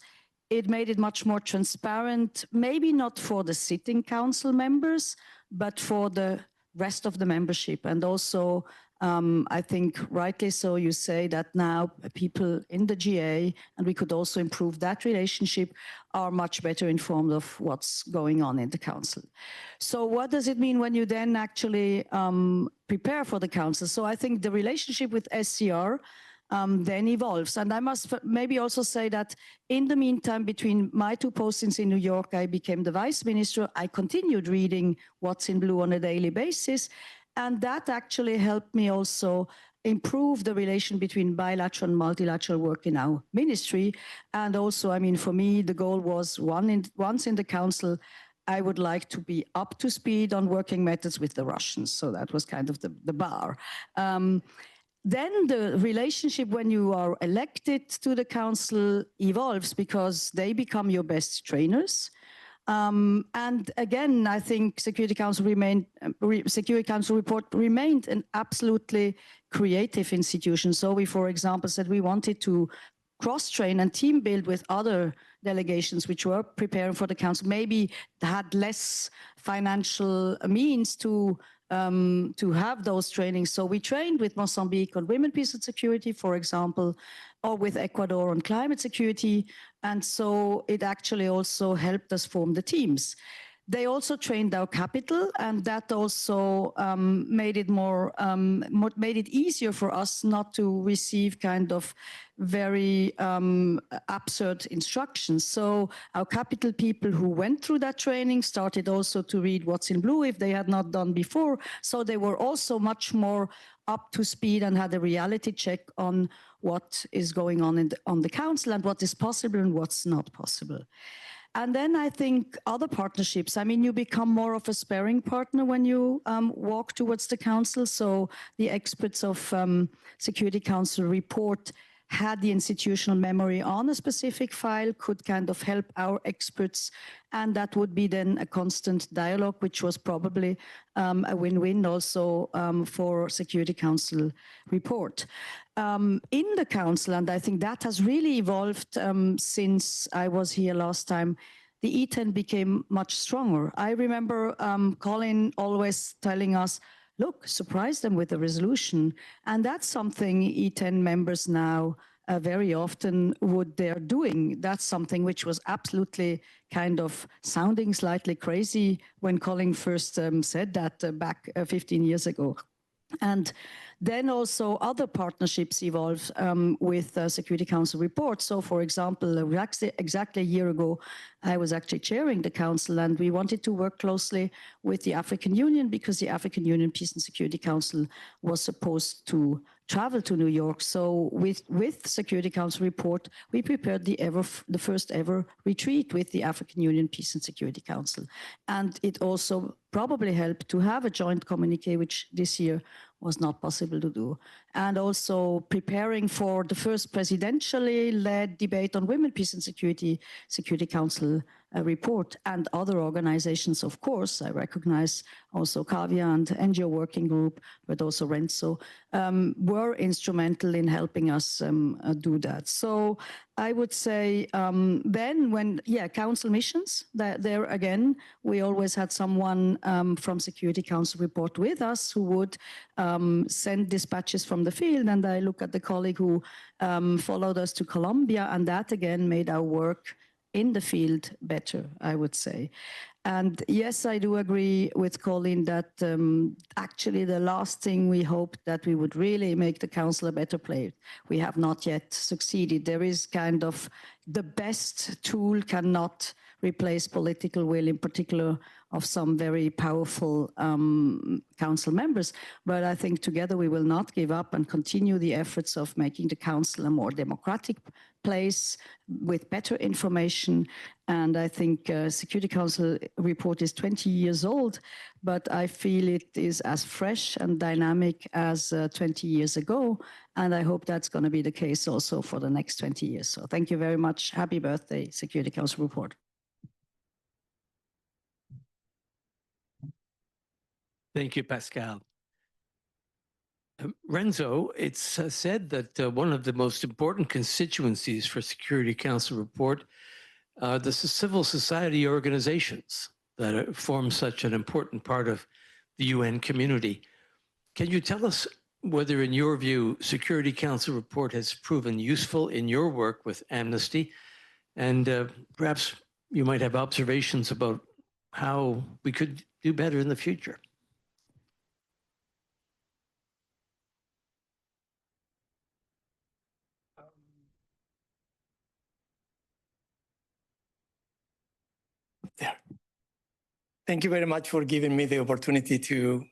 it made it much more transparent, maybe not for the sitting council members, but for the rest of the membership. And also, I think rightly so, you say that now people in the GA, and we could also improve that relationship, are much better informed of what's going on in the council. So what does it mean when you then actually prepare for the council? So I think the relationship with SCR then evolves. And I must maybe also say that in the meantime, between my two postings in New York, I became the vice minister. I continued reading What's in Blue on a daily basis. And that actually helped me also improve the relation between bilateral and multilateral work in our ministry. And also, I mean, for me, the goal was once in the council, I would like to be up to speed on working methods with the Russians. So that was kind of the bar. Then the relationship when you are elected to the council evolves because they become your best trainers. And again, I think Security Council report remained an absolutely creative institution. So we, for example, said we wanted to cross-train and team build with other delegations which were preparing for the council, maybe had less financial means to have those trainings. So we trained with Mozambique on women, peace and security, for example, or with Ecuador on climate security. And so it actually also helped us form the teams. They also trained our capital, and that also made it easier for us not to receive kind of very absurd instructions. So our capital people who went through that training started also to read What's in Blue if they had not done before. So they were also much more up to speed and had a reality check on what is going on on the council and what is possible and what's not possible. And then I think other partnerships, I mean, you become more of a sparring partner when you walk towards the council. So the experts of Security Council report had the institutional memory on a specific file, could kind of help our experts. And that would be then a constant dialogue, which was probably a win-win also for Security Council report. In the council, and I think that has really evolved since I was here last time, the E10 became much stronger. I remember Colin always telling us, look, surprise them with a resolution. And that's something E10 members now very often they're doing. That's something which was absolutely kind of sounding slightly crazy when Colin first said that back 15 years ago. And then also other partnerships evolved with Security Council reports. So for example, exactly a year ago, I was actually chairing the council, and we wanted to work closely with the African Union because the African Union Peace and Security Council was supposed to travel to New York. So with Security Council report, we prepared the first ever retreat with the African Union Peace and Security Council. And it also probably helped to have a joint communique, which this year was not possible to do. And also preparing for the first presidentially led debate on women, peace and security, Security Council report, and other organizations, of course. I recognize also Kavya and NGO Working Group, but also Renzo, were instrumental in helping us do that. So I would say then when, council missions, there again, we always had someone from Security Council report with us who would send dispatches from the field. And I look at the colleague who followed us to Colombia, and that again made our work in the field better, I would say. And yes, I do agree with Colin that actually the last thing we hoped that we would really make the council a better place. We have not yet succeeded. There is kind of the best tool cannot replace political will, in particular of some very powerful council members. But I think together we will not give up and continue the efforts of making the council a more democratic place with better information. And I think Security Council report is 20 years old, but I feel it is as fresh and dynamic as 20 years ago. And I hope that's going to be the case also for the next 20 years. So thank you very much. Happy birthday, Security Council report. Thank you, Pascale. Renzo, it's said that one of the most important constituencies for Security Council report the civil society organizations that form such an important part of the UN community. Can you tell us whether, in your view, Security Council report has proven useful in your work with Amnesty? And perhaps you might have observations about how we could do better in the future. There. Thank you very much for giving me the opportunity to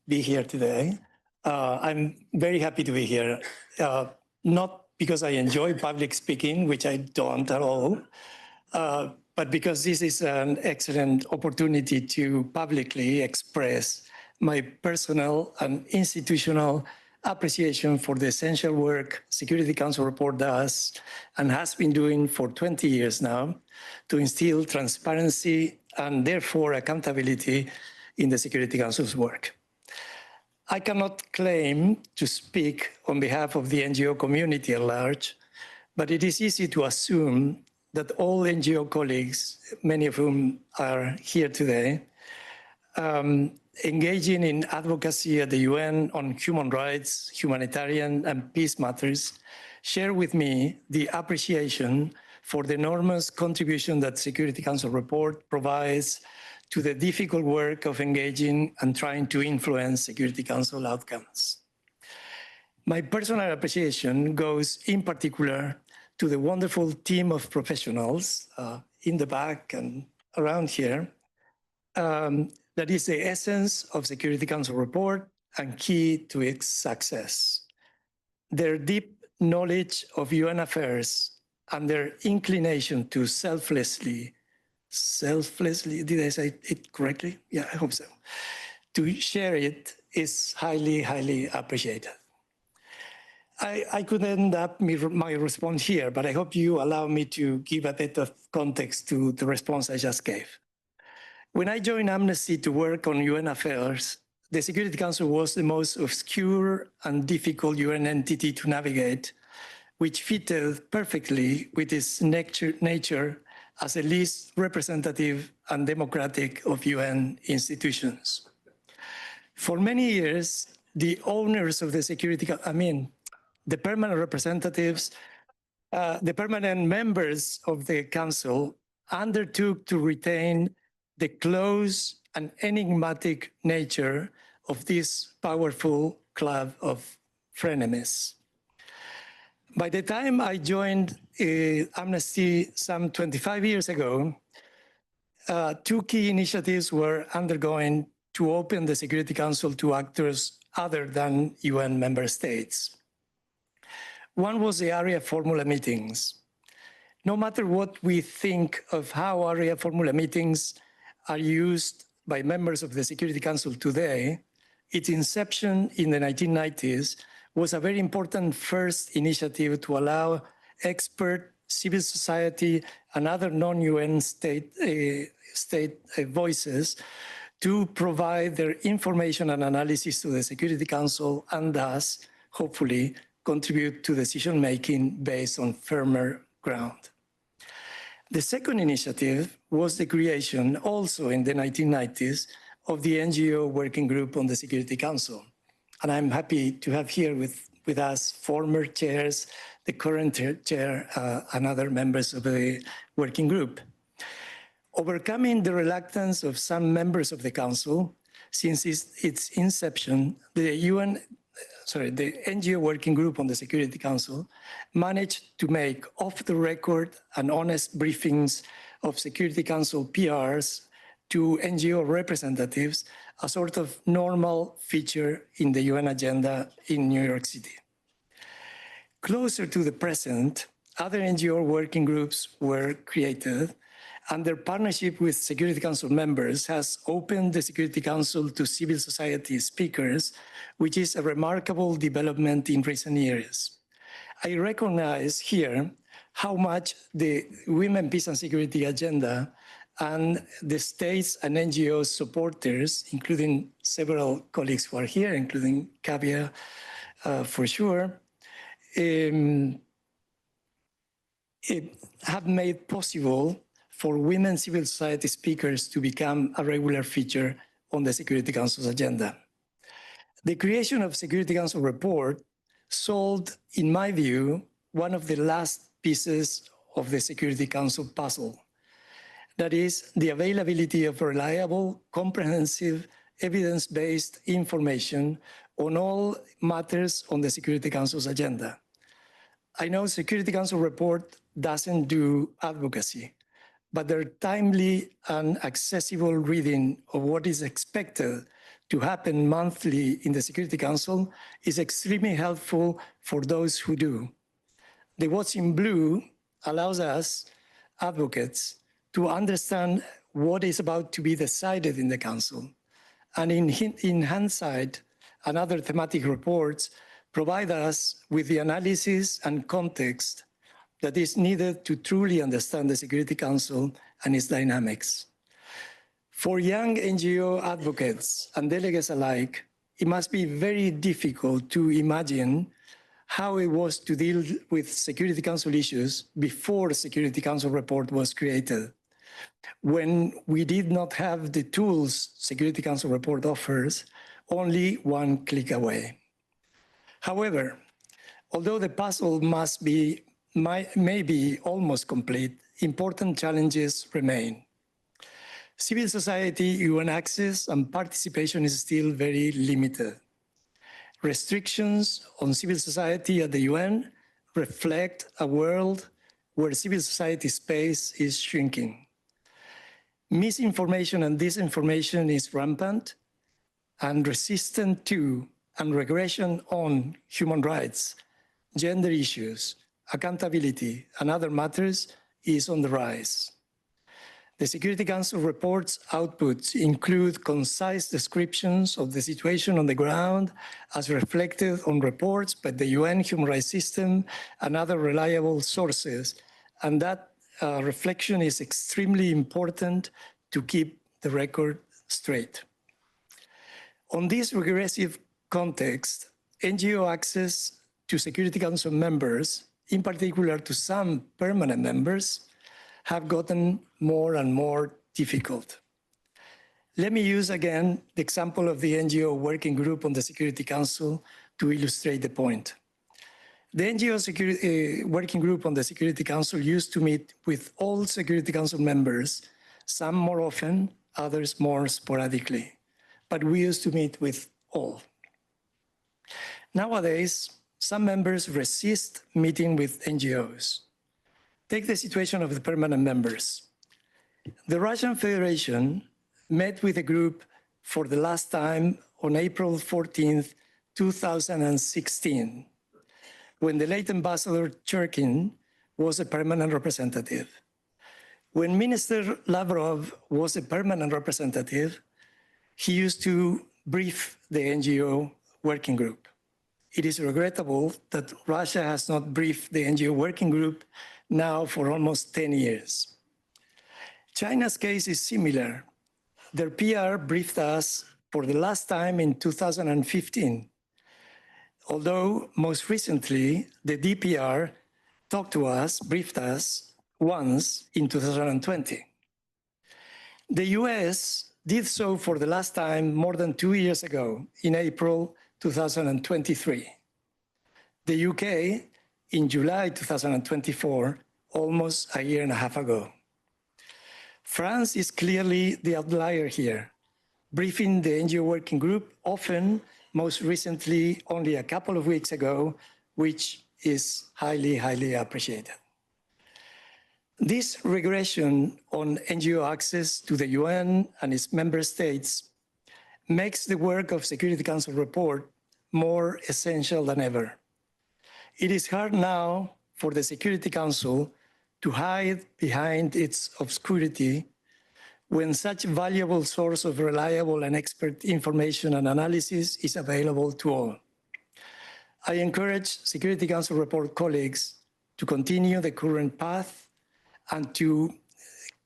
be here today. I'm very happy to be here, not because I enjoy public speaking, which I don't at all, but because this is an excellent opportunity to publicly express my personal and institutional appreciation for the essential work Security Council report does and has been doing for 20 years now to instill transparency and therefore accountability in the Security Council's work. I cannot claim to speak on behalf of the NGO community at large, but it is easy to assume that all NGO colleagues, many of whom are here today, engaging in advocacy at the UN on human rights, humanitarian and peace matters, share with me the appreciation for the enormous contribution that Security Council report provides to the difficult work of engaging and trying to influence Security Council outcomes. My personal appreciation goes in particular to the wonderful team of professionals in the back and around here. That is the essence of Security Council report and key to its success. Their deep knowledge of UN affairs and their inclination to selflessly, did I say it correctly? Yeah, I hope so. To share it is highly, highly appreciated. I could end up my response here, but I hope you allow me to give a bit of context to the response I just gave. When I joined Amnesty to work on UN affairs, the Security Council was the most obscure and difficult UN entity to navigate, which fitted perfectly with its nature as the least representative and democratic of UN institutions. For many years, the owners of the the permanent representatives, the permanent members of the Council undertook to retain the close and enigmatic nature of this powerful club of frenemies. By the time I joined Amnesty some 25 years ago, two key initiatives were undergoing to open the Security Council to actors other than UN member states. One was the area formula meetings. No matter what we think of how area formula meetings are used by members of the Security Council today, its inception in the 1990s was a very important first initiative to allow expert civil society and other non-UN state voices to provide their information and analysis to the Security Council and thus, hopefully, contribute to decision-making based on firmer ground. The second initiative was the creation, also in the 1990s, of the NGO Working Group on the Security Council. And I'm happy to have here with us former chairs, the current chair, and other members of the working group. Overcoming the reluctance of some members of the Council, since its inception, the NGO Working Group on the Security Council managed to make off-the-record and honest briefings of Security Council PRs to NGO representatives, a sort of normal feature in the UN agenda in New York City. Closer to the present, other NGO working groups were created, and their partnership with Security Council members has opened the Security Council to civil society speakers, which is a remarkable development in recent years. I recognize here how much the Women, Peace and Security agenda and the states and NGO supporters, including several colleagues who are here, including Kavya for sure, have made possible for women civil society speakers to become a regular feature on the Security Council's agenda. The creation of Security Council report solved, in my view, one of the last pieces of the Security Council puzzle. That is the availability of reliable, comprehensive, evidence-based information on all matters on the Security Council's agenda. I know Security Council report doesn't do advocacy, but their timely and accessible reading of what is expected to happen monthly in the Security Council is extremely helpful for those who do. The What's in Blue allows us, advocates, to understand what is about to be decided in the Council. And in hindsight, and other thematic reports provide us with the analysis and context that is needed to truly understand the Security Council and its dynamics. For young NGO advocates and delegates alike, it must be very difficult to imagine how it was to deal with Security Council issues before the Security Council report was created, when we did not have the tools Security Council report offers, only one click away. However, although the puzzle may be almost complete, important challenges remain. Civil society UN access and participation is still very limited. Restrictions on civil society at the UN reflect a world where civil society space is shrinking. Misinformation and disinformation is rampant, and resistance to and regression on human rights, gender issues, accountability, and other matters is on the rise. The Security Council report's outputs include concise descriptions of the situation on the ground as reflected on reports by the UN human rights system and other reliable sources, and that reflection is extremely important to keep the record straight. On this regressive context, NGO access to Security Council members, in particular to some permanent members, have gotten more and more difficult. Let me use again the example of the NGO working group on the Security Council to illustrate the point. The NGO working group on the Security Council used to meet with all Security Council members, some more often, others more sporadically, but we used to meet with all. Nowadays, some members resist meeting with NGOs. Take the situation of the permanent members. The Russian Federation met with the group for the last time on April 14th, 2016, when the late Ambassador Churkin was a permanent representative. When Minister Lavrov was a permanent representative, he used to brief the NGO working group. It is regrettable that Russia has not briefed the NGO working group now for almost 10 years. China's case is similar. Their PR briefed us for the last time in 2015, although most recently, the DPR talked to us, briefed us once in 2020. The US did so for the last time more than 2 years ago, in April 2023. The UK in July 2024, almost a year and a half ago. France is clearly the outlier here, briefing the NGO working group, often, most recently, only a couple of weeks ago, which is highly, highly appreciated. This regression on NGO access to the UN and its member states makes the work of Security Council report more essential than ever. It is hard now for the Security Council to hide behind its obscurity when such valuable source of reliable and expert information and analysis is available to all. I encourage Security Council report colleagues to continue the current path and to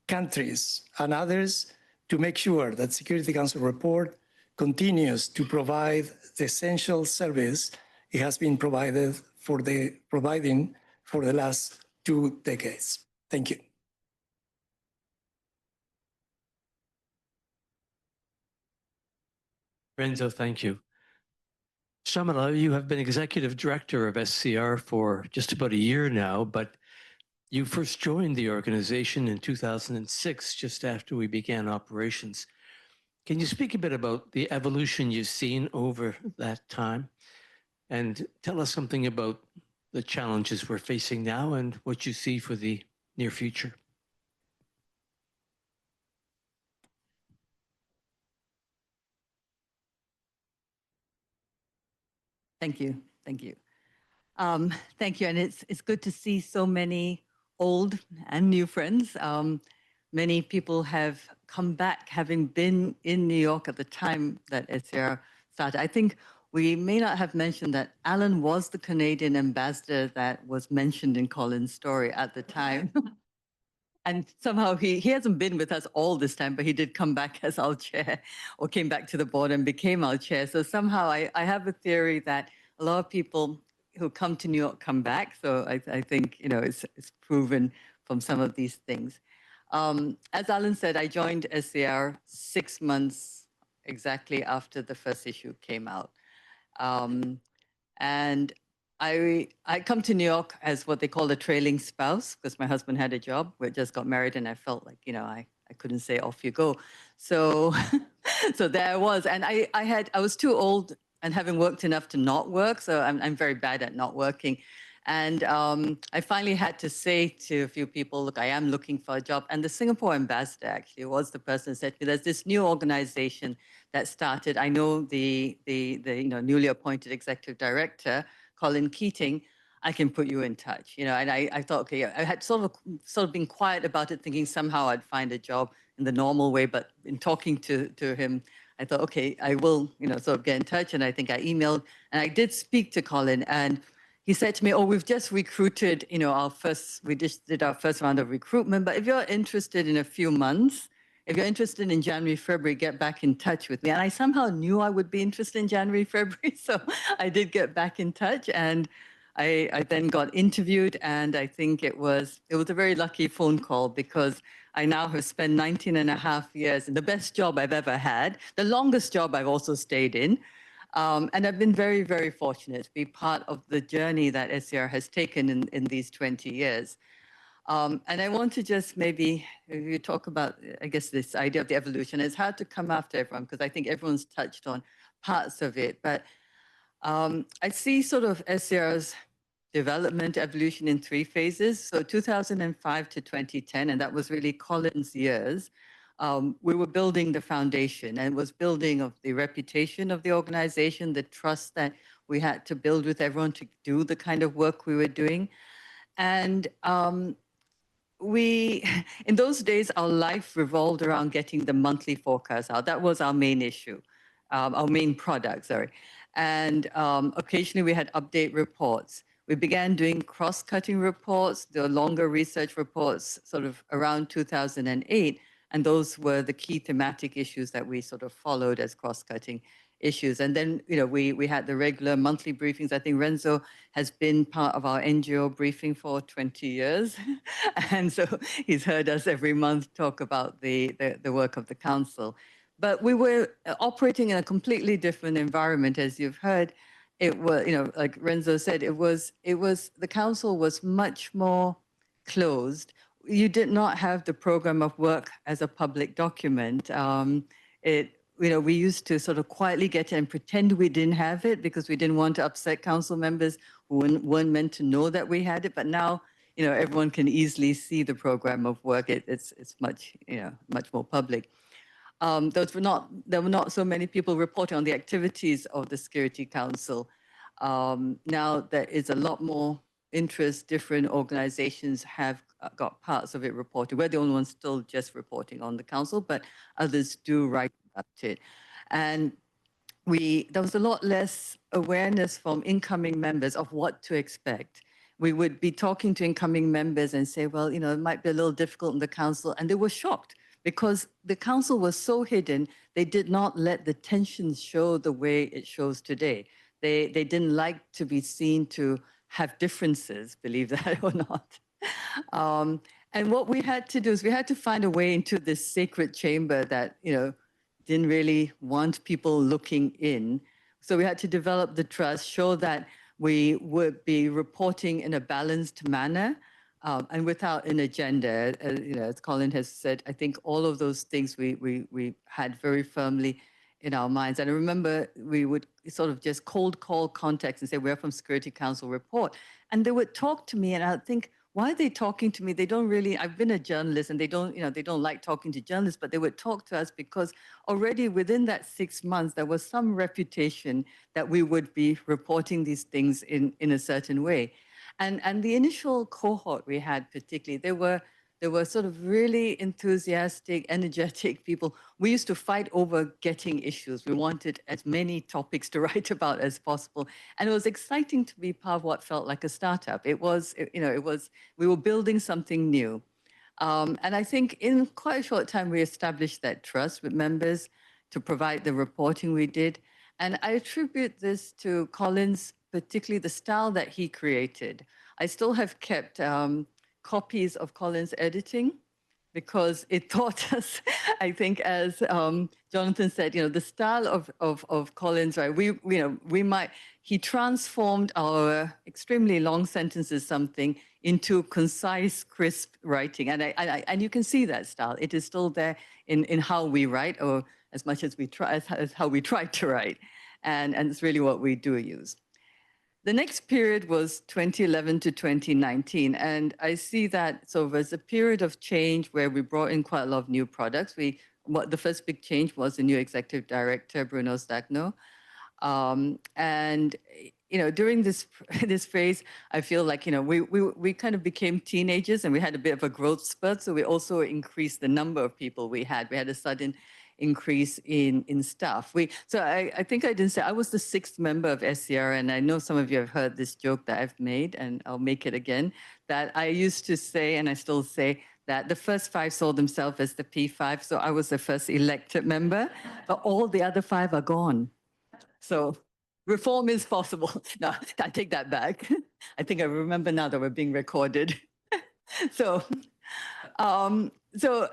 countries and others to make sure that Security Council report continues to provide the essential service it has been providing for the last 2 decades. Thank you. Renzo, thank you. Shamala, you have been executive director of SCR for just about a year now, but you first joined the organization in 2006, just after we began operations. Can you speak a bit about the evolution you've seen over that time and tell us something about the challenges we're facing now and what you see for the near future? Thank you. Thank you. Thank you. And it's good to see so many old and new friends. Many people have come back having been in New York at the time that SCR started. I think we may not have mentioned that Alan was the Canadian ambassador that was mentioned in Colin's story at the time. And somehow he hasn't been with us all this time, but he did come back as our chair or came back to the board and became our chair. So somehow I have a theory that a lot of people who come to New York come back. So I think, you know, it's proven from some of these things. As Alan said, I joined SCR 6 months exactly after the first issue came out. And I come to New York as what they call a trailing spouse because my husband had a job. We just got married and I felt like, you know, I couldn't say off you go. So, so there I was. And I was too old and having worked enough to not work. So I'm very bad at not working. And I finally had to say to a few people, look, I am looking for a job. And the Singapore ambassador actually was the person who said to me, there's this new organization that started. I know the newly appointed executive director, Colin Keating. I can put you in touch, you know. And I thought, okay, I had sort of been quiet about it, thinking somehow I'd find a job in the normal way. But in talking to him, I thought, okay, I will, you know, sort of get in touch. And I think I emailed and I did speak to Colin, and he said to me, oh, we've just recruited, you know, we just did our first round of recruitment. But if you're interested in a few months, if you're interested in January, February, get back in touch with me. And I somehow knew I would be interested in January, February. So I did get back in touch, and I then got interviewed. And I think it was a very lucky phone call because I now have spent 19 and a half years in the best job I've ever had, the longest job I've also stayed in. And I've been very, very fortunate to be part of the journey that SCR has taken in these 20 years. And I want to just maybe, if you talk about, I guess, this idea of the evolution, it's hard to come after everyone because I think everyone's touched on parts of it. But I see sort of SCR's development evolution in 3 phases. So 2005 to 2010, and that was really Colin's years. We were building the foundation, and it was building of the reputation of the organization, the trust that we had to build with everyone to do the kind of work we were doing. And in those days, our life revolved around getting the monthly forecast out. That was our main issue, our main product, sorry. And occasionally we had update reports. We began doing cross-cutting reports, the longer research reports, sort of around 2008. And those were the key thematic issues that we sort of followed as cross-cutting issues. And then, you know, we had the regular monthly briefings. I think Renzo has been part of our NGO briefing for 20 years. And so he's heard us every month talk about the work of the council. But we were operating in a completely different environment, as you've heard. It was, you know, like Renzo said, the council was much more closed. You did not have the program of work as a public document. You know, we used to sort of quietly get it and pretend we didn't have it because we didn't want to upset council members who weren't meant to know that we had it. But now, you know, everyone can easily see the program of work. It's much, you know, much more public. There were not so many people reporting on the activities of the Security Council. Now there is a lot more interest. Different organizations have got parts of it reported. We're the only ones still just reporting on the council, but others do write about it. And there was a lot less awareness from incoming members of what to expect. We would be talking to incoming members and say, well, you know, it might be a little difficult in the council. And they were shocked because the council was so hidden. They did not let the tensions show the way it shows today. They didn't like to be seen to have differences, believe that or not. And what we had to do is we had to find a way into this sacred chamber that, didn't really want people looking in. So we had to develop the trust, show that we would be reporting in a balanced manner and without an agenda. As Colin has said, I think all of those things we had very firmly in our minds. And I remember we would sort of just cold call contacts and say, we're from Security Council report. And they would talk to me and I'd think, why are they talking to me? They don't really, I've been a journalist and they don't like talking to journalists, but they would talk to us because already within that 6 months, there was some reputation that we would be reporting these things in a certain way. And the initial cohort we had particularly, they were sort of really enthusiastic, energetic people. We used to fight over getting issues. We wanted as many topics to write about as possible. And it was exciting to be part of what felt like a startup. We were building something new. And I think in quite a short time, we established that trust with members to provide the reporting we did. And I attribute this to Colin's, particularly the style that he created. I still have kept copies of Colin's editing because it taught us, I think, as Jonathan said, the style of Colin's, right? He transformed our extremely long sentences, something, into concise, crisp writing. And you can see that style. It is still there in how we write, or as much as we try, as how we try to write. And it's really what we do use. The next period was 2011 to 2019, and I see that sort of as a period of change where we brought in quite a lot of new products. The first big change was the new executive director, Bruno Stagno. And during this phase, I feel like we kind of became teenagers and we had a bit of a growth spurt. So we also increased the number of people we had. We had a sudden increase in staff. So I think I didn't say, I was the 6th member of SCR, and I know some of you have heard this joke that I've made, and I'll make it again, that I used to say, and I still say, that the first 5 saw themselves as the P5, so I was the first elected member, but all the other 5 are gone. So reform is possible. No, I take that back. I think I remember now that we're being recorded. So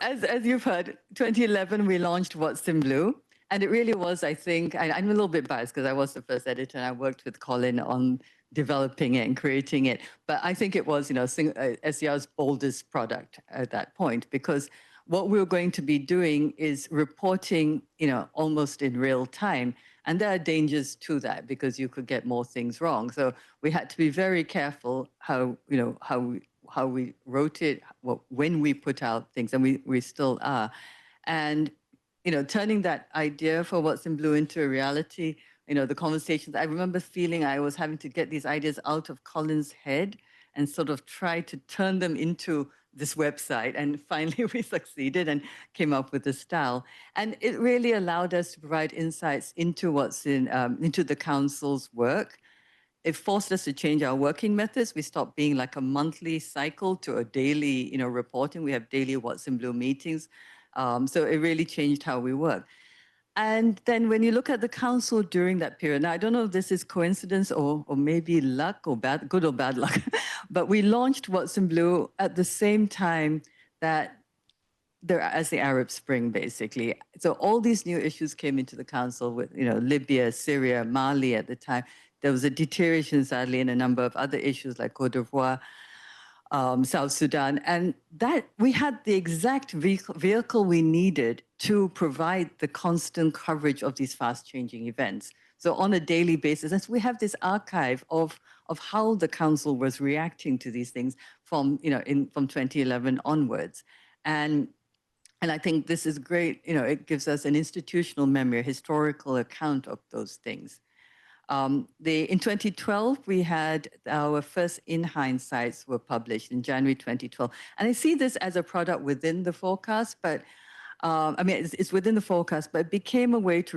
as you've heard, 2011, we launched What's in Blue. And it really was, I think, I'm a little bit biased because I was the first editor and I worked with Colin on developing it and creating it. But I think it was, SCR's boldest product at that point, because what we were going to be doing is reporting, almost in real time. And there are dangers to that because you could get more things wrong. So we had to be very careful how we wrote it, when we put out things, and we still are. And, turning that idea for What's in Blue into a reality, the conversations, I remember feeling I was having to get these ideas out of Colin's head and sort of try to turn them into this website. And finally we succeeded and came up with the style. And it really allowed us to provide insights into what's into the council's work. It forced us to change our working methods. We stopped being like a monthly cycle to a daily, reporting. We have daily What's in Blue meetings. So it really changed how we work. And then when you look at the council during that period, now I don't know if this is coincidence or maybe luck or good or bad luck, but we launched What's in Blue at the same time as the Arab Spring, basically. So all these new issues came into the council with, Libya, Syria, Mali at the time. There was a deterioration, sadly, in a number of other issues like Côte d'Ivoire, South Sudan. And that we had the exact vehicle we needed to provide the constant coverage of these fast-changing events. So on a daily basis, and so we have this archive of how the council was reacting to these things from 2011 onwards. And I think this is great. It gives us an institutional memory, a historical account of those things. In 2012, we had our first In Hindsights were published in January 2012. And I see this as a product within the forecast, but it's within the forecast, but it became a way to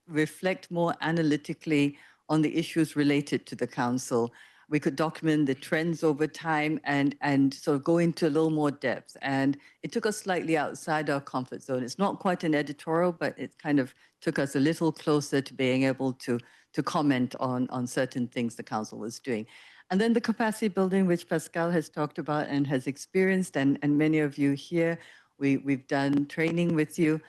reflect more analytically on the issues related to the council. We could document the trends over time and sort of go into a little more depth. And it took us slightly outside our comfort zone. It's not quite an editorial, but it kind of took us a little closer to being able to comment on certain things the council was doing. And then the capacity building, which Pascale has talked about and has experienced, and many of you here, we've done training with you.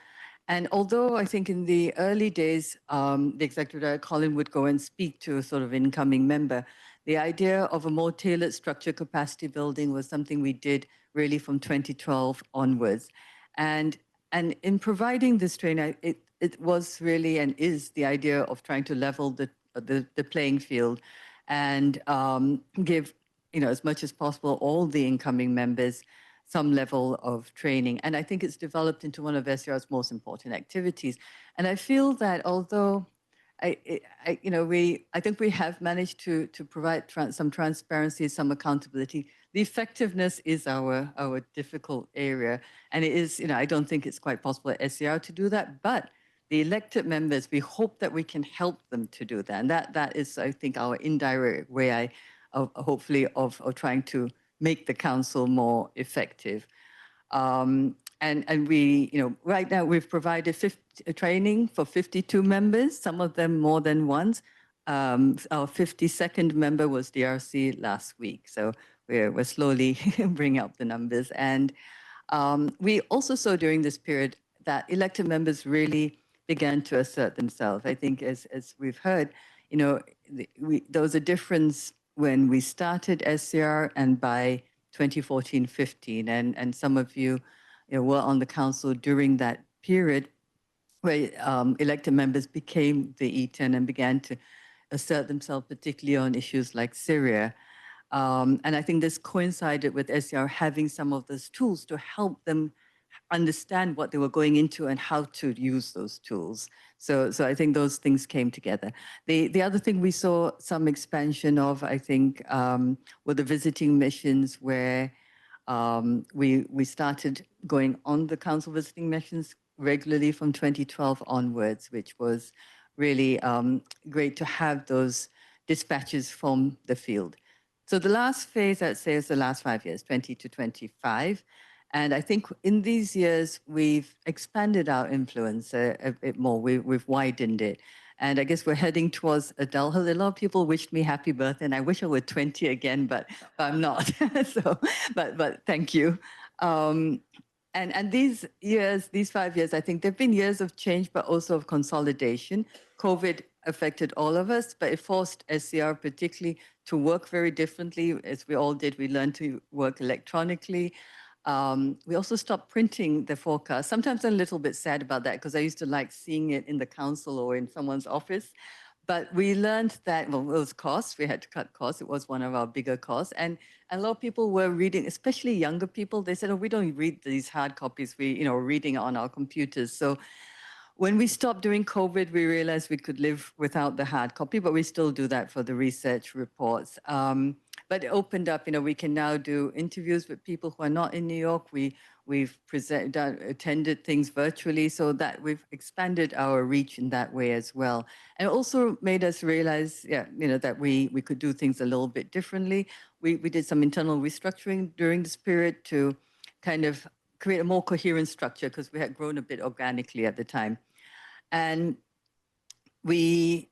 And although I think in the early days, the executive director, Colin, would go and speak to a sort of incoming member, the idea of a more tailored structure capacity building was something we did really from 2012 onwards. And in providing this training, it was really and is the idea of trying to level the playing field and give, as much as possible, all the incoming members some level of training. And I think it's developed into one of SCR's most important activities. And I feel that although I think we have managed to provide some transparency, some accountability, the effectiveness is our difficult area. And it is, I don't think it's quite possible at SCR to do that, but the elected members, we hope that we can help them to do that. And that is, I think, our indirect way hopefully of trying to make the council more effective. And we, right now we've provided training for 52 members, some of them more than once. Our 52nd member was DRC last week. So we're slowly bringing up the numbers. And we also saw during this period that elected members really began to assert themselves. I think as we've heard, there was a difference when we started SCR and by 2014-15, and some of you, were on the council during that period where elected members became the E10 and began to assert themselves, particularly on issues like Syria. And I think this coincided with SCR having some of those tools to help them understand what they were going into and how to use those tools. So I think those things came together. The other thing we saw some expansion of, I think, were the visiting missions where we started going on the council visiting missions regularly from 2012 onwards, which was really great to have those dispatches from the field. So the last phase, I'd say, is the last 5 years, 20 to 25. And I think in these years, we've expanded our influence a bit more. We've widened it. And I guess we're heading towards adulthood. A lot of people wished me happy birthday, and I wish I were 20 again, but I'm not. But thank you. And these years, these 5 years, I think they've been years of change, but also of consolidation. COVID affected all of us, but it forced SCR particularly to work very differently. As we all did, we learned to work electronically. We also stopped printing the forecast. Sometimes I'm a little bit sad about that because I used to like seeing it in the council or in someone's office. But we learned that, well, it was costs. We had to cut costs. It was one of our bigger costs. And a lot of people were reading, especially younger people. They said, oh, we don't read these hard copies. We're reading it on our computers. So when we stopped doing COVID, we realized we could live without the hard copy, but we still do that for the research reports. But it opened up, we can now do interviews with people who are not in New York. We've attended things virtually, so that we've expanded our reach in that way as well. And it also made us realize, that we could do things a little bit differently. We did some internal restructuring during this period to kind of create a more coherent structure because we had grown a bit organically at the time. And I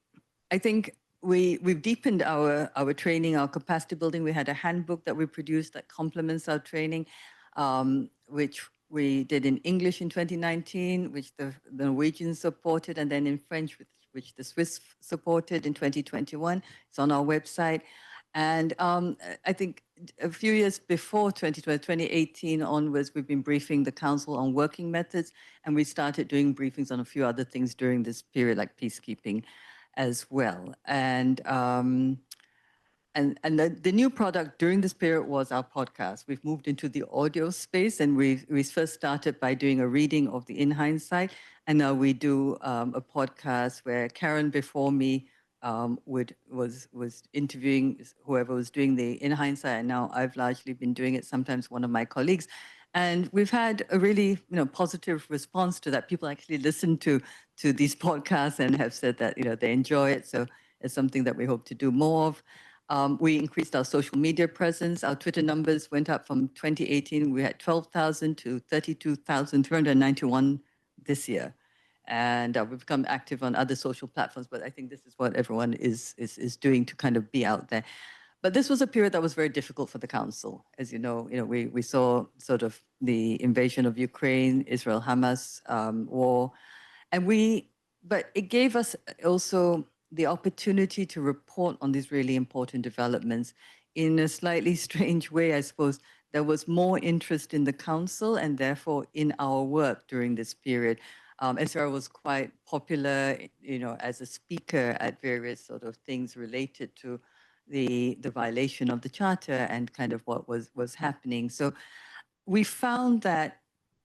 think we've deepened our training, our capacity building. We had a handbook that we produced that complements our training, which we did in English in 2019, which the Norwegians supported, and then in French, which the Swiss supported in 2021. It's on our website. And I think a few years before 2018 onwards, we've been briefing the council on working methods, and we started doing briefings on a few other things during this period, like peacekeeping as well. And the new product during this period was our podcast. We've moved into the audio space, and we first started by doing a reading of the In Hindsight, and now we do a podcast where Karen before me was interviewing whoever was doing the In Hindsight, and now I've largely been doing it, sometimes one of my colleagues. And we've had a really positive response to that. People actually listen to these podcasts and have said that they enjoy it. So it's something that we hope to do more of. We increased our social media presence. Our Twitter numbers went up from 2018. We had 12,000 to 32,391 this year. And we've become active on other social platforms, but I think this is what everyone is doing to kind of be out there. But this was a period that was very difficult for the council. As you know, we saw sort of the invasion of Ukraine, Israel-Hamas war, but it gave us also the opportunity to report on these really important developments in a slightly strange way, I suppose. There was more interest in the council and therefore in our work during this period. SCR was quite popular, as a speaker at various sort of things related to the violation of the charter and kind of what was happening. So we found that,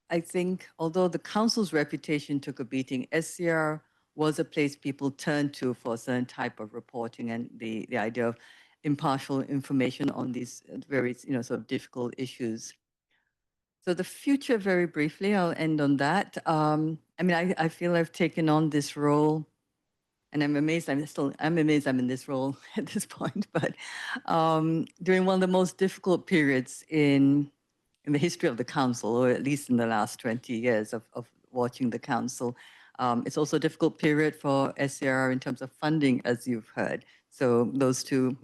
I think, although the council's reputation took a beating, SCR was a place people turned to for a certain type of reporting, and the idea of impartial information on these very, sort of difficult issues. So the future, very briefly, I'll end on that. I feel I've taken on this role, and I'm amazed I'm in this role at this point, but during one of the most difficult periods in the history of the council, or at least in the last 20 years of watching the council. It's also a difficult period for SCR in terms of funding, as you've heard. So those two,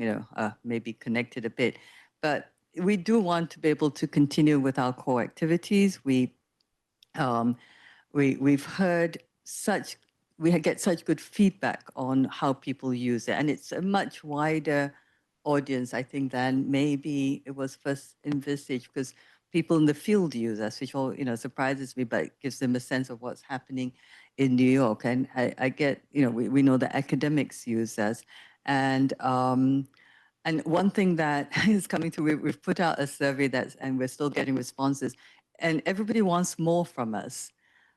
may be connected a bit. But we do want to be able to continue with our core activities. We've heard we get such good feedback on how people use it. And it's a much wider audience, I think, than maybe it was first envisaged, because people in the field use us, which all, surprises me, but gives them a sense of what's happening in New York. And I get, we know that academics use us. And one thing that is coming through, we've put out a survey and we're still getting responses, and everybody wants more from us.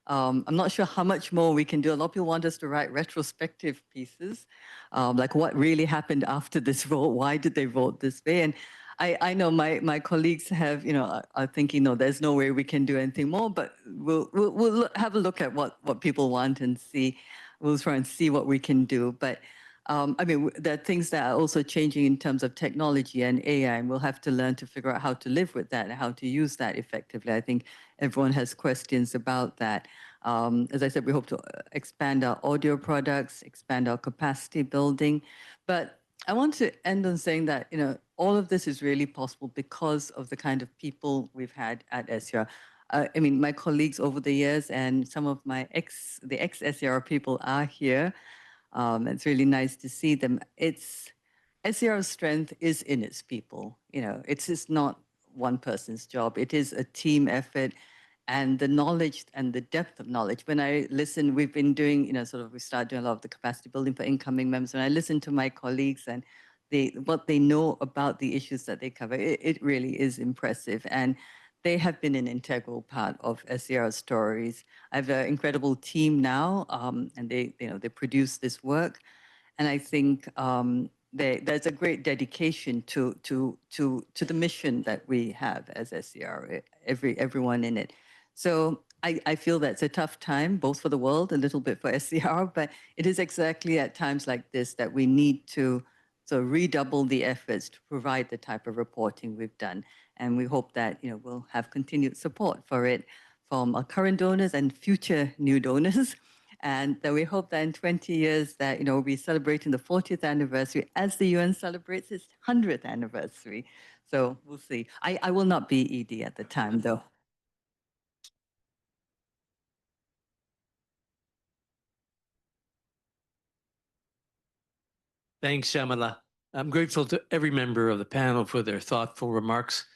I'm not sure how much more we can do. A lot of people want us to write retrospective pieces, like what really happened after this vote, why did they vote this way? And I know my colleagues have, are thinking, no, there's no way we can do anything more, but we'll have a look at what people want and see. We'll try and see what we can do. But there are things that are also changing in terms of technology and AI, and we'll have to learn to figure out how to live with that and how to use that effectively. I think everyone has questions about that. As I said, we hope to expand our audio products, expand our capacity building. But I want to end on saying that, all of this is really possible because of the kind of people we've had at SCR. My colleagues over the years and some of the ex-SCR people are here. It's really nice to see them. SCR's strength is in its people. It's just not one person's job. It is a team effort, and the knowledge and the depth of knowledge. When I listen, we've been doing, we started doing a lot of the capacity building for incoming members. When I listen to my colleagues and what they know about the issues that they cover, it really is impressive. And they have been an integral part of SCR's stories. I have an incredible team now, and they produce this work. And I think there's a great dedication to the mission that we have as SCR, everyone in it. So I feel that's a tough time, both for the world, a little bit for SCR, but it is exactly at times like this that we need to redouble the efforts to provide the type of reporting we've done. And we hope that, we'll have continued support for it from our current donors and future new donors. And that we hope that in 20 years that, we'll be celebrating the 40th anniversary as the UN celebrates its 100th anniversary. So we'll see. I will not be ED at the time, though. Thanks, Shamala. I'm grateful to every member of the panel for their thoughtful remarks.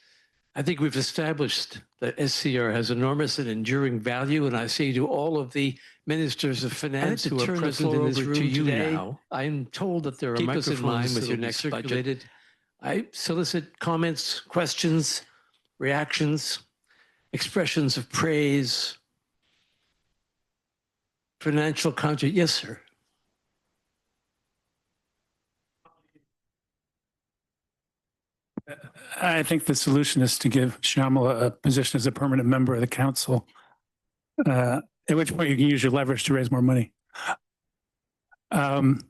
I think we've established that SCR has enormous and enduring value, and I say to all of the ministers of finance who are present in this room today, now, I'm told that there are microphones in line with your next budget. I solicit comments, questions, reactions, expressions of praise, financial contribution. Yes, sir. I think the solution is to give Shamala a position as a permanent member of the council, at which point you can use your leverage to raise more money. I'm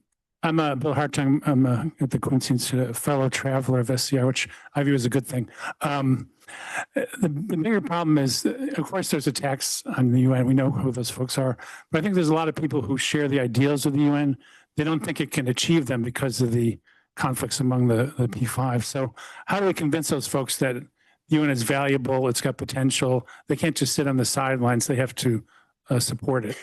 Bill Hartung. I'm at the Quincy Institute, a fellow traveler of SCR, which I view as a good thing. The bigger problem is, of course, there's a tax on the UN. We know who those folks are. But I think there's a lot of people who share the ideals of the UN. They don't think it can achieve them because of the conflicts among the P5. So how do we convince those folks that the UN is valuable, it's got potential, they can't just sit on the sidelines, they have to support it?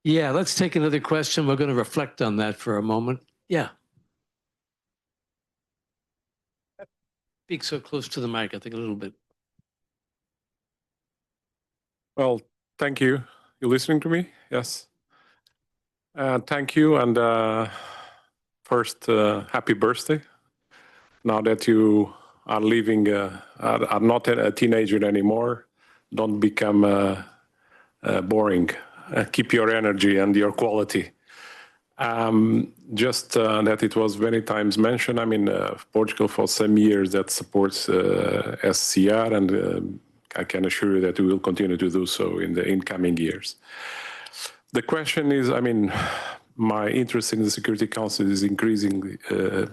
Yeah, let's take another question. We're going to reflect on that for a moment. Yeah. Speak so close to the mic, I think a little bit. Well, thank you. You listening to me? Yes. Thank you. And first, happy birthday. Now that you are leaving, are not a teenager anymore, don't become boring. Keep your energy and your quality. Just that it was many times mentioned. I mean, Portugal for some years that supports SCR, and I can assure you that we will continue to do so in the incoming years. The question is, I mean, my interest in the Security Council is increasing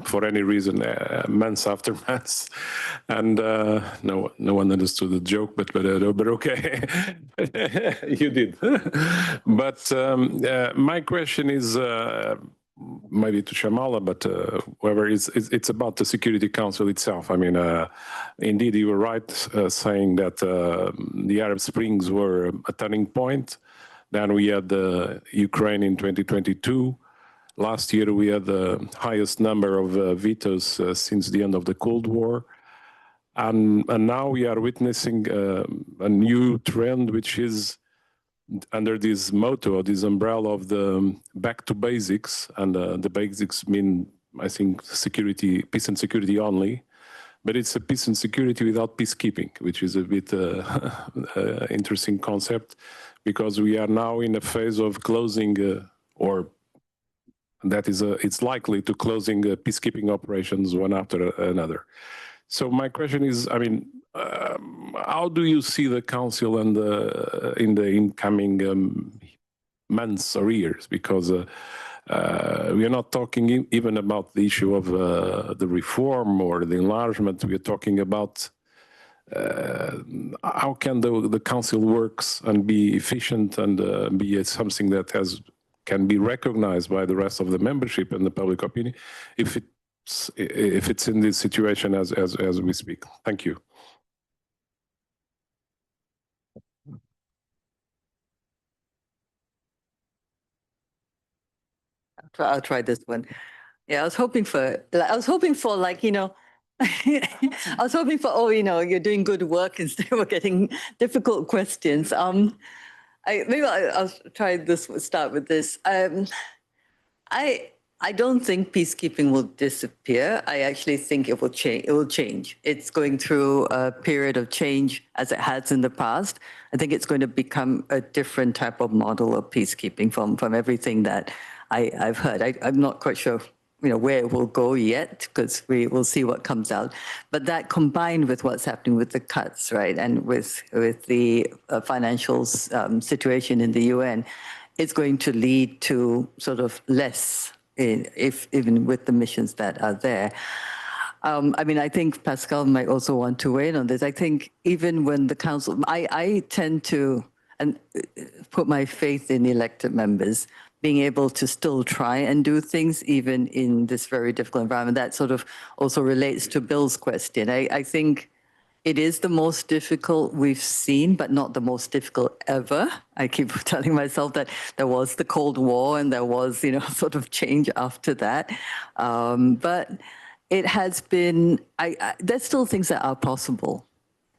for any reason, months after months, and no one understood the joke, but okay, you did. But my question is maybe to Shamala, but whoever it's about the Security Council itself. I mean, indeed, you were right saying that the Arab Springs were a turning point. Then we had Ukraine in 2022. Last year, we had the highest number of vetoes since the end of the Cold War. And now we are witnessing a new trend, which is under this motto, or this umbrella of the back to basics. And the basics mean, I think, security, peace and security only. But it's a peace and security without peacekeeping, which is a bit interesting concept, because we are now in a phase of closing, or that is, it's likely to closing peacekeeping operations one after another. So my question is, I mean, how do you see the Council and in the incoming months or years? Because we are not talking even about the issue of the reform or the enlargement. We are talking about how can the Council works and be efficient and be something that can be recognized by the rest of the membership and the public opinion if it's in this situation as we speak. Thank you. I'll try this one. Yeah, I was hoping for like, you know, I was hoping for, oh, you know, you're doing good work instead of getting difficult questions. Maybe I'll try this, start with this. I don't think peacekeeping will disappear. I actually think it will change. It will change. It's going through a period of change as it has in the past. I think it's going to become a different type of model of peacekeeping from everything that I've heard. I'm not quite sure, you know, where it will go yet, because we will see what comes out. But that combined with what's happening with the cuts, right, and with the financial situation in the UN, it's going to lead to sort of less, even with the missions that are there. I mean, I think Pascale might also want to weigh in on this. I think even when the Council, I tend to put my faith in elected members being able to still try and do things even in this very difficult environment. That sort of also relates to Bill's question. I think it is the most difficult we've seen, but not the most difficult ever. I keep telling myself that there was the Cold War and there was, you know, sort of change after that. But it has been, there's still things that are possible.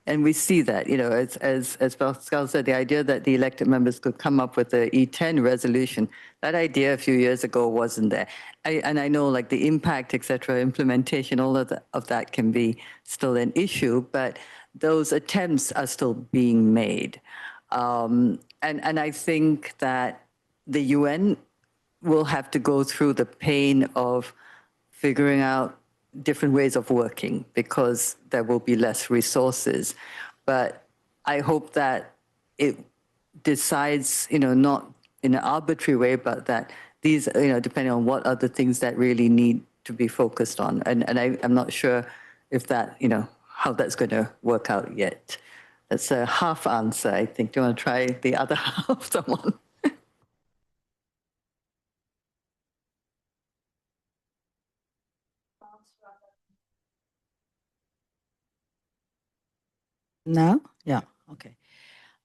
And we see that, you know, as Pascale said, the idea that the elected members could come up with the E10 resolution, that idea a few years ago wasn't there. And I know, like, the impact, et cetera, implementation, all of that can be still an issue, but those attempts are still being made. And I think that the UN will have to go through the pain of figuring out different ways of working, because there will be less resources. But I hope that it decides, you know, not in an arbitrary way, but that these, you know, depending on what other things that really need to be focused on. And I'm not sure if that, you know, how that's going to work out yet. That's a half answer, I think. Do you want to try the other half, someone? No? Yeah, okay.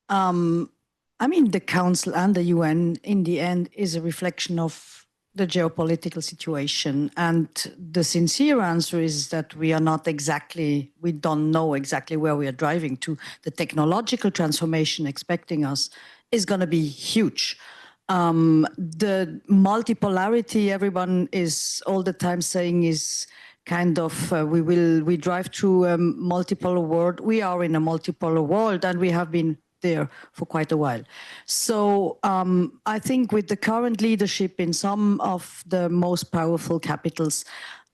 I mean, the Council and the UN, in the end, is a reflection of the geopolitical situation. And the sincere answer is that we don't know exactly where we are driving to. The technological transformation expecting us is going to be huge. The multipolarity everyone is all the time saying is kind of, we drive through a multipolar world. We are in a multipolar world, and we have been there for quite a while. So I think with the current leadership in some of the most powerful capitals,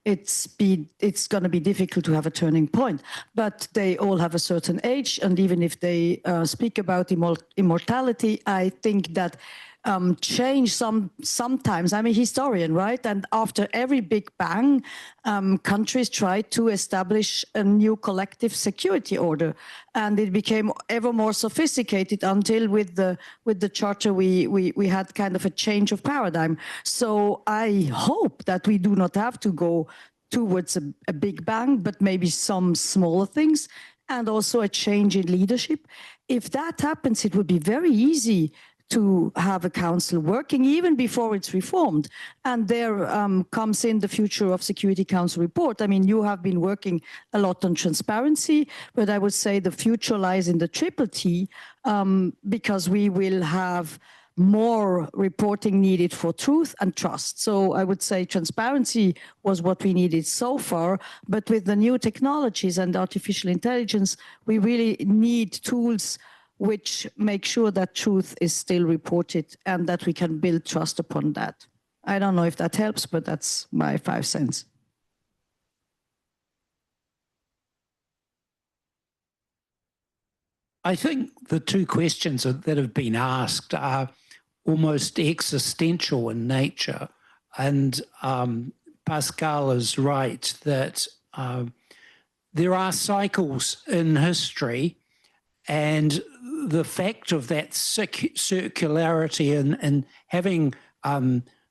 it's going to be difficult to have a turning point. But they all have a certain age, and even if they speak about immortality, I think that change sometimes. I'm a historian, right? And after every big bang, countries tried to establish a new collective security order, and it became ever more sophisticated until with the charter we had kind of a change of paradigm. So I hope that we do not have to go towards a big bang, but maybe some smaller things, and also a change in leadership. If that happens, it would be very easy to have a council working even before it's reformed. And there comes in the Future of Security Council report. I mean, you have been working a lot on transparency, but I would say the future lies in the triple T, because we will have more reporting needed for truth and trust. So I would say transparency was what we needed so far, but with the new technologies and artificial intelligence, we really need tools which make sure that truth is still reported and that we can build trust upon that. I don't know if that helps, but that's my 5 cents. I think the two questions that have been asked are almost existential in nature. And Pascale is right that there are cycles in history, and the fact of that circularity and having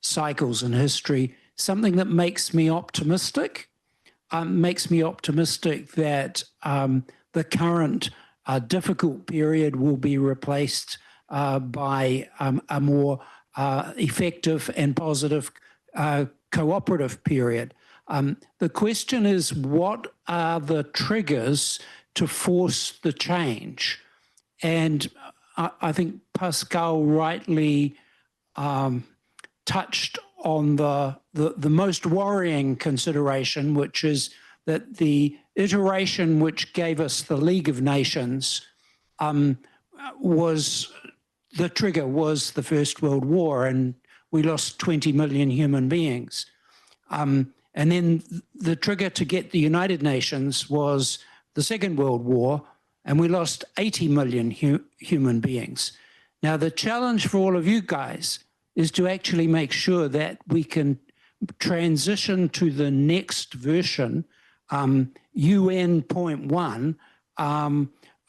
cycles in history, something that makes me optimistic that the current difficult period will be replaced by a more effective and positive cooperative period. The question is, what are the triggers to force the change? And I think Pascale rightly touched on the most worrying consideration, which is that the iteration which gave us the League of Nations the trigger was the First World War, and we lost 20 million human beings. And then the trigger to get the United Nations was the Second World War, and we lost 80 million human beings. Now, the challenge for all of you guys is to actually make sure that we can transition to the next version, UN.1,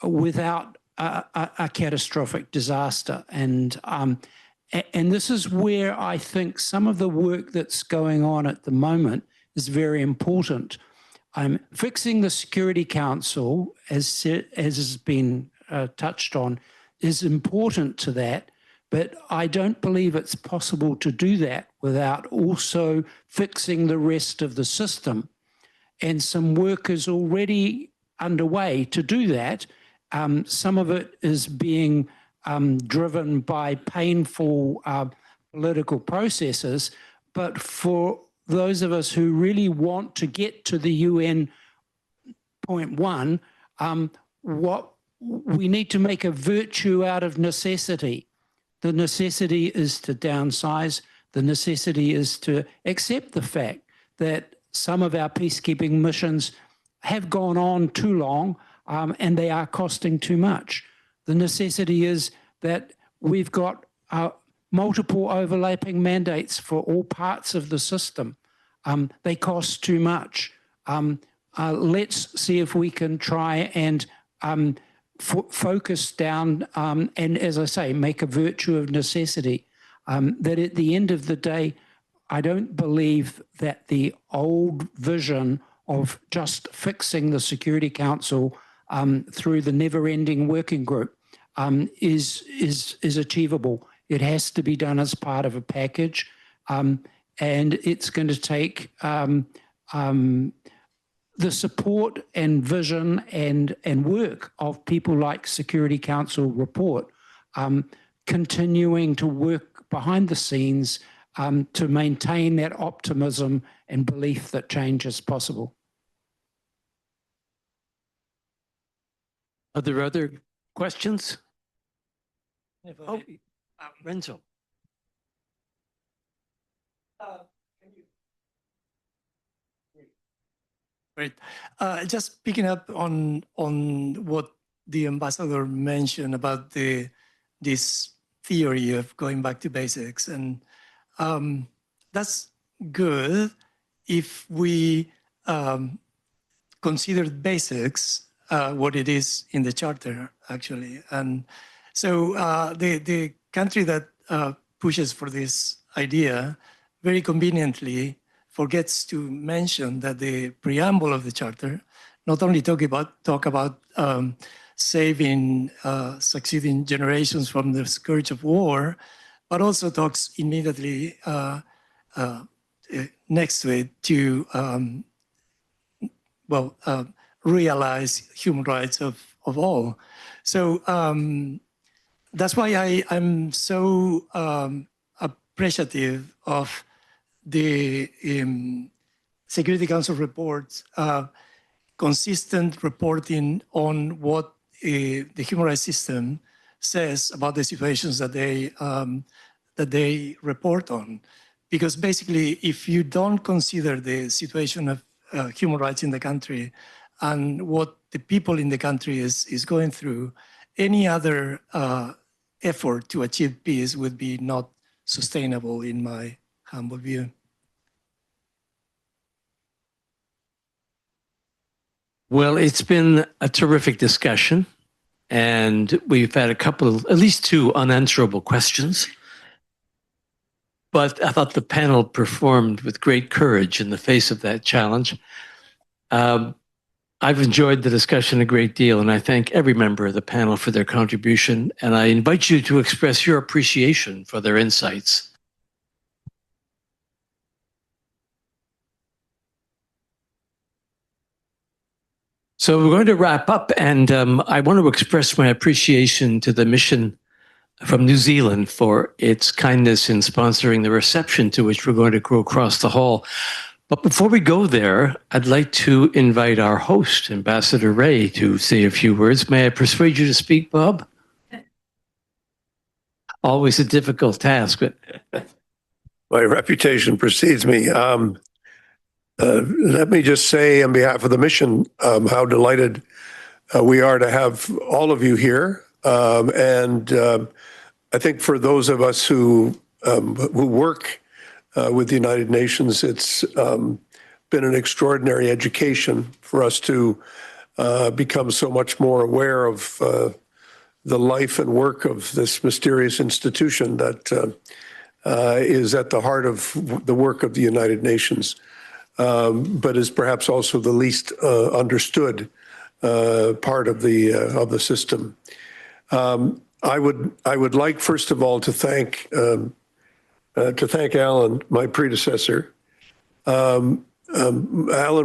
without a catastrophic disaster. And this is where I think some of the work that's going on at the moment is very important. Fixing the Security Council, as has been touched on, is important to that, but I don't believe it's possible to do that without also fixing the rest of the system. And some work is already underway to do that. Some of it is being driven by painful political processes, but for those of us who really want to get to the UN.1, what we need to make a virtue out of necessity. The necessity is to downsize. The necessity is to accept the fact that some of our peacekeeping missions have gone on too long and they are costing too much. The necessity is that we've got multiple overlapping mandates for all parts of the system. They cost too much. let's see if we can try and focus down and, as I say, make a virtue of necessity. That at the end of the day, I don't believe that the old vision of just fixing the Security Council through the never-ending working group is achievable. It has to be done as part of a package, and it's going to take the support and vision and work of people like Security Council report, continuing to work behind the scenes to maintain that optimism and belief that change is possible. Are there other questions? Oh, Renzo. Great. Just picking up on what the ambassador mentioned about this theory of going back to basics, and that's good if we consider basics what it is in the charter, actually. And so the country that pushes for this idea very conveniently forgets to mention that the preamble of the charter not only talk about saving succeeding generations from the scourge of war, but also talks immediately next to it to realize human rights of all. So that's why I'm so appreciative of the Security Council reports, consistent reporting on what the human rights system says about the situations that they report on. Because basically, if you don't consider the situation of human rights in the country and what the people in the country is going through, any other effort to achieve peace would be not sustainable in my humble view. Well, it's been a terrific discussion, and we've had at least two unanswerable questions. But I thought the panel performed with great courage in the face of that challenge. I've enjoyed the discussion a great deal, and I thank every member of the panel for their contribution, and I invite you to express your appreciation for their insights. So we're going to wrap up, and I want to express my appreciation to the mission from New Zealand for its kindness in sponsoring the reception to which we're going to go across the hall. But before we go there, I'd like to invite our host, Ambassador Ray, to say a few words. May I persuade you to speak, Bob? Always a difficult task. But my reputation precedes me. Let me just say on behalf of the mission how delighted we are to have all of you here. And I think for those of us who work with the United Nations, it's been an extraordinary education for us to become so much more aware of the life and work of this mysterious institution that is at the heart of the work of the United Nations. But is perhaps also the least understood part of the system. I would like, first of all, to thank Alan, my predecessor. Alan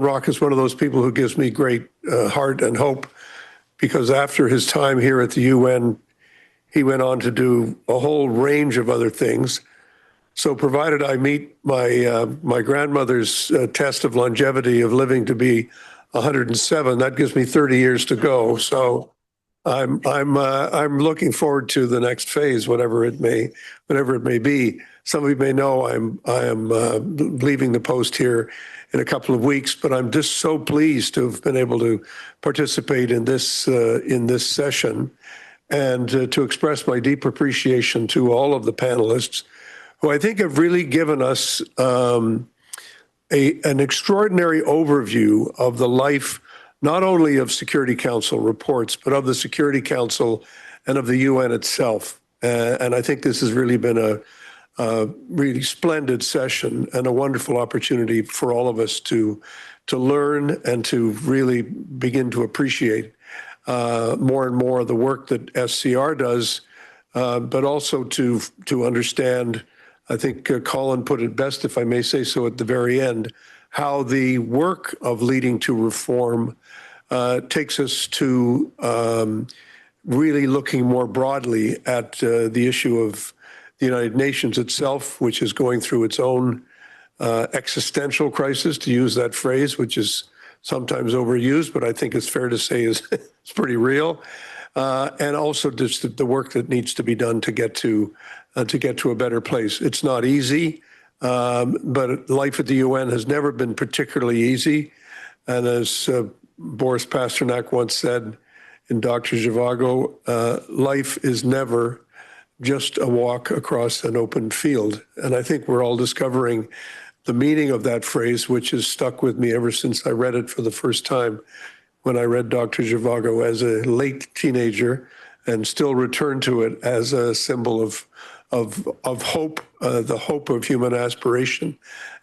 Rock is one of those people who gives me great heart and hope, because after his time here at the UN, he went on to do a whole range of other things. So provided I meet my grandmother's test of longevity of living to be 107, that gives me 30 years to go. So I'm looking forward to the next phase, whatever it may be. Some of you may know I am leaving the post here in a couple of weeks, but I'm just so pleased to have been able to participate in this session, and to express my deep appreciation to all of the panelists, who I think have really given us a an extraordinary overview of the life, not only of Security Council reports, but of the Security Council and of the UN itself. And I think this has really been a really splendid session and a wonderful opportunity for all of us to learn and to really begin to appreciate more and more the work that SCR does, but also to understand, I think Colin put it best, if I may say so at the very end, how the work of leading to reform takes us to really looking more broadly at the issue of the United Nations itself, which is going through its own existential crisis, to use that phrase, which is sometimes overused, but I think it's fair to say is it's pretty real. And also just the work that needs to be done to get to a better place. It's not easy, but life at the UN has never been particularly easy. And as Boris Pasternak once said in Dr. Zhivago, life is never just a walk across an open field. And I think we're all discovering the meaning of that phrase, which has stuck with me ever since I read it for the first time when I read Dr. Zhivago as a late teenager, and still return to it as a symbol of hope, the hope of human aspiration,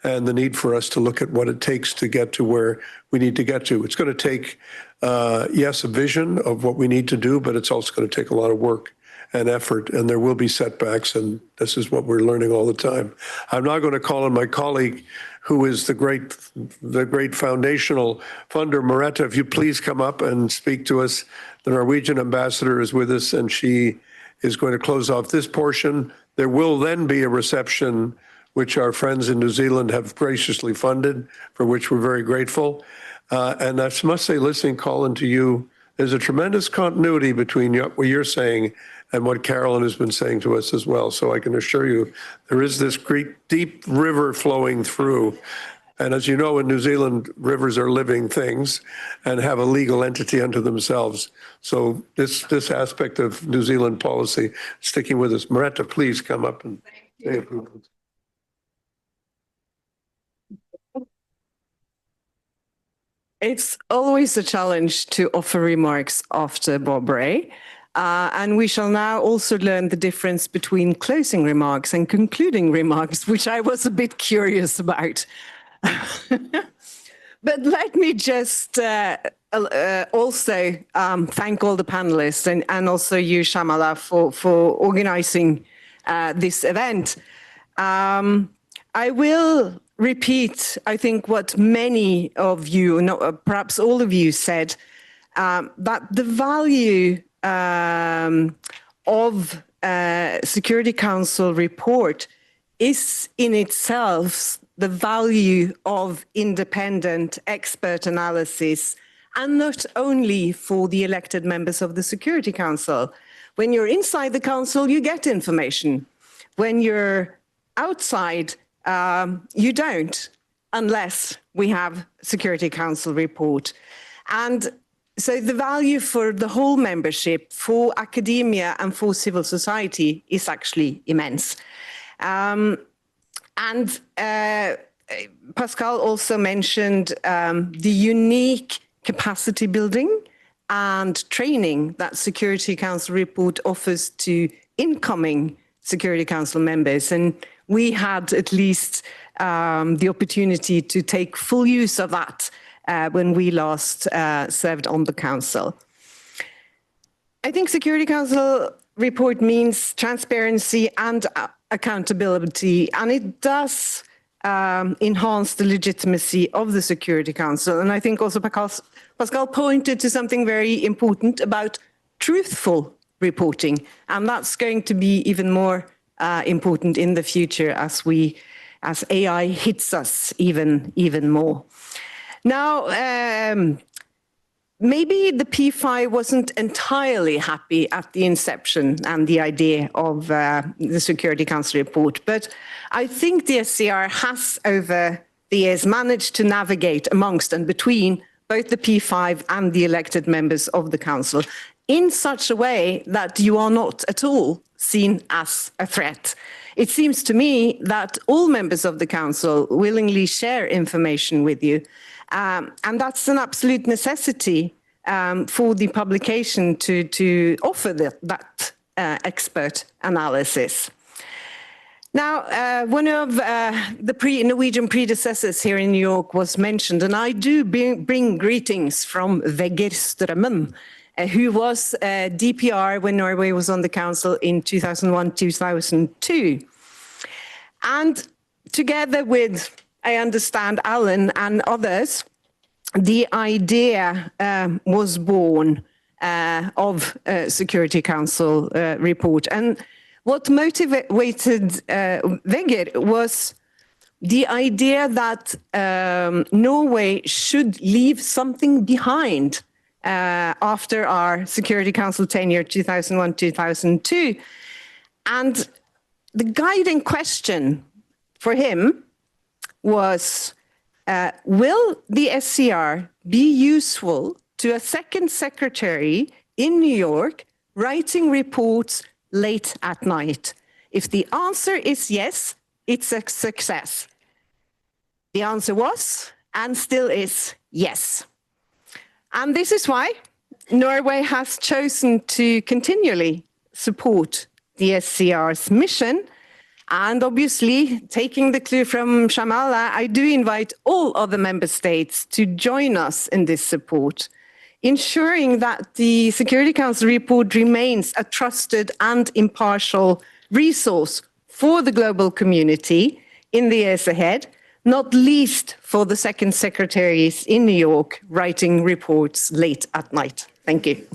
and the need for us to look at what it takes to get to where we need to get to. It's going to take, yes, a vision of what we need to do, but it's also going to take a lot of work and effort, and there will be setbacks, and this is what we're learning all the time. I'm now going to call on my colleague, who is the great foundational funder, Merete. If you please come up and speak to us. The Norwegian ambassador is with us, and she is going to close off this portion. There will then be a reception, which our friends in New Zealand have graciously funded, for which we're very grateful. And I must say, listening, Colin, to you, there's a tremendous continuity between what you're saying and what Carolyn has been saying to us as well. So I can assure you, there is this great deep river flowing through. And as you know, in New Zealand, rivers are living things and have a legal entity unto themselves. So this aspect of New Zealand policy sticking with us. Merete, please come up and say a few words. It's always a challenge to offer remarks after Bob Ray. And we shall now also learn the difference between closing remarks and concluding remarks, which I was a bit curious about. But let me just also thank all the panelists and also you, Shamala, for organizing this event. I will repeat, I think, what many of you, perhaps all of you, said, that the value of Security Council report is in itself the value of independent expert analysis, and not only for the elected members of the Security Council. When you're inside the council, you get information. When you're outside, you don't, unless we have Security Council report. And so the value for the whole membership, for academia and for civil society is actually immense. And Pascale also mentioned the unique capacity building and training that Security Council report offers to incoming Security Council members. And we had at least the opportunity to take full use of that when we last served on the Council. I think Security Council report means transparency and accountability, and it does enhance the legitimacy of the Security Council. And I think also Pascale pointed to something very important about truthful reporting, and that's going to be even more important in the future as AI hits us even more. Now, maybe the P5 wasn't entirely happy at the inception and the idea of the Security Council report, but I think the SCR has over the years managed to navigate amongst and between both the P5 and the elected members of the Council in such a way that you are not at all seen as a threat. it seems to me that all members of the Council willingly share information with you. And that's an absolute necessity for the publication to offer that expert analysis. Now, one of the Norwegian predecessors here in New York was mentioned, and I do bring greetings from Vegard Strømmen, who was DPR when Norway was on the Council in 2001-2002. And together with, I understand, Alan and others, the idea was born of Security Council report. And what motivated Vegard was the idea that Norway should leave something behind after our Security Council tenure, 2001-2002. And the guiding question for him was, will the SCR be useful to a second secretary in New York writing reports late at night? If the answer is yes, it's a success. The answer was, and still is, yes. And this is why Norway has chosen to continually support the SCR's mission. And obviously, taking the clue from Shamala, I do invite all other member states to join us in this support, ensuring that the Security Council report remains a trusted and impartial resource for the global community in the years ahead, not least for the second secretaries in New York writing reports late at night. Thank you.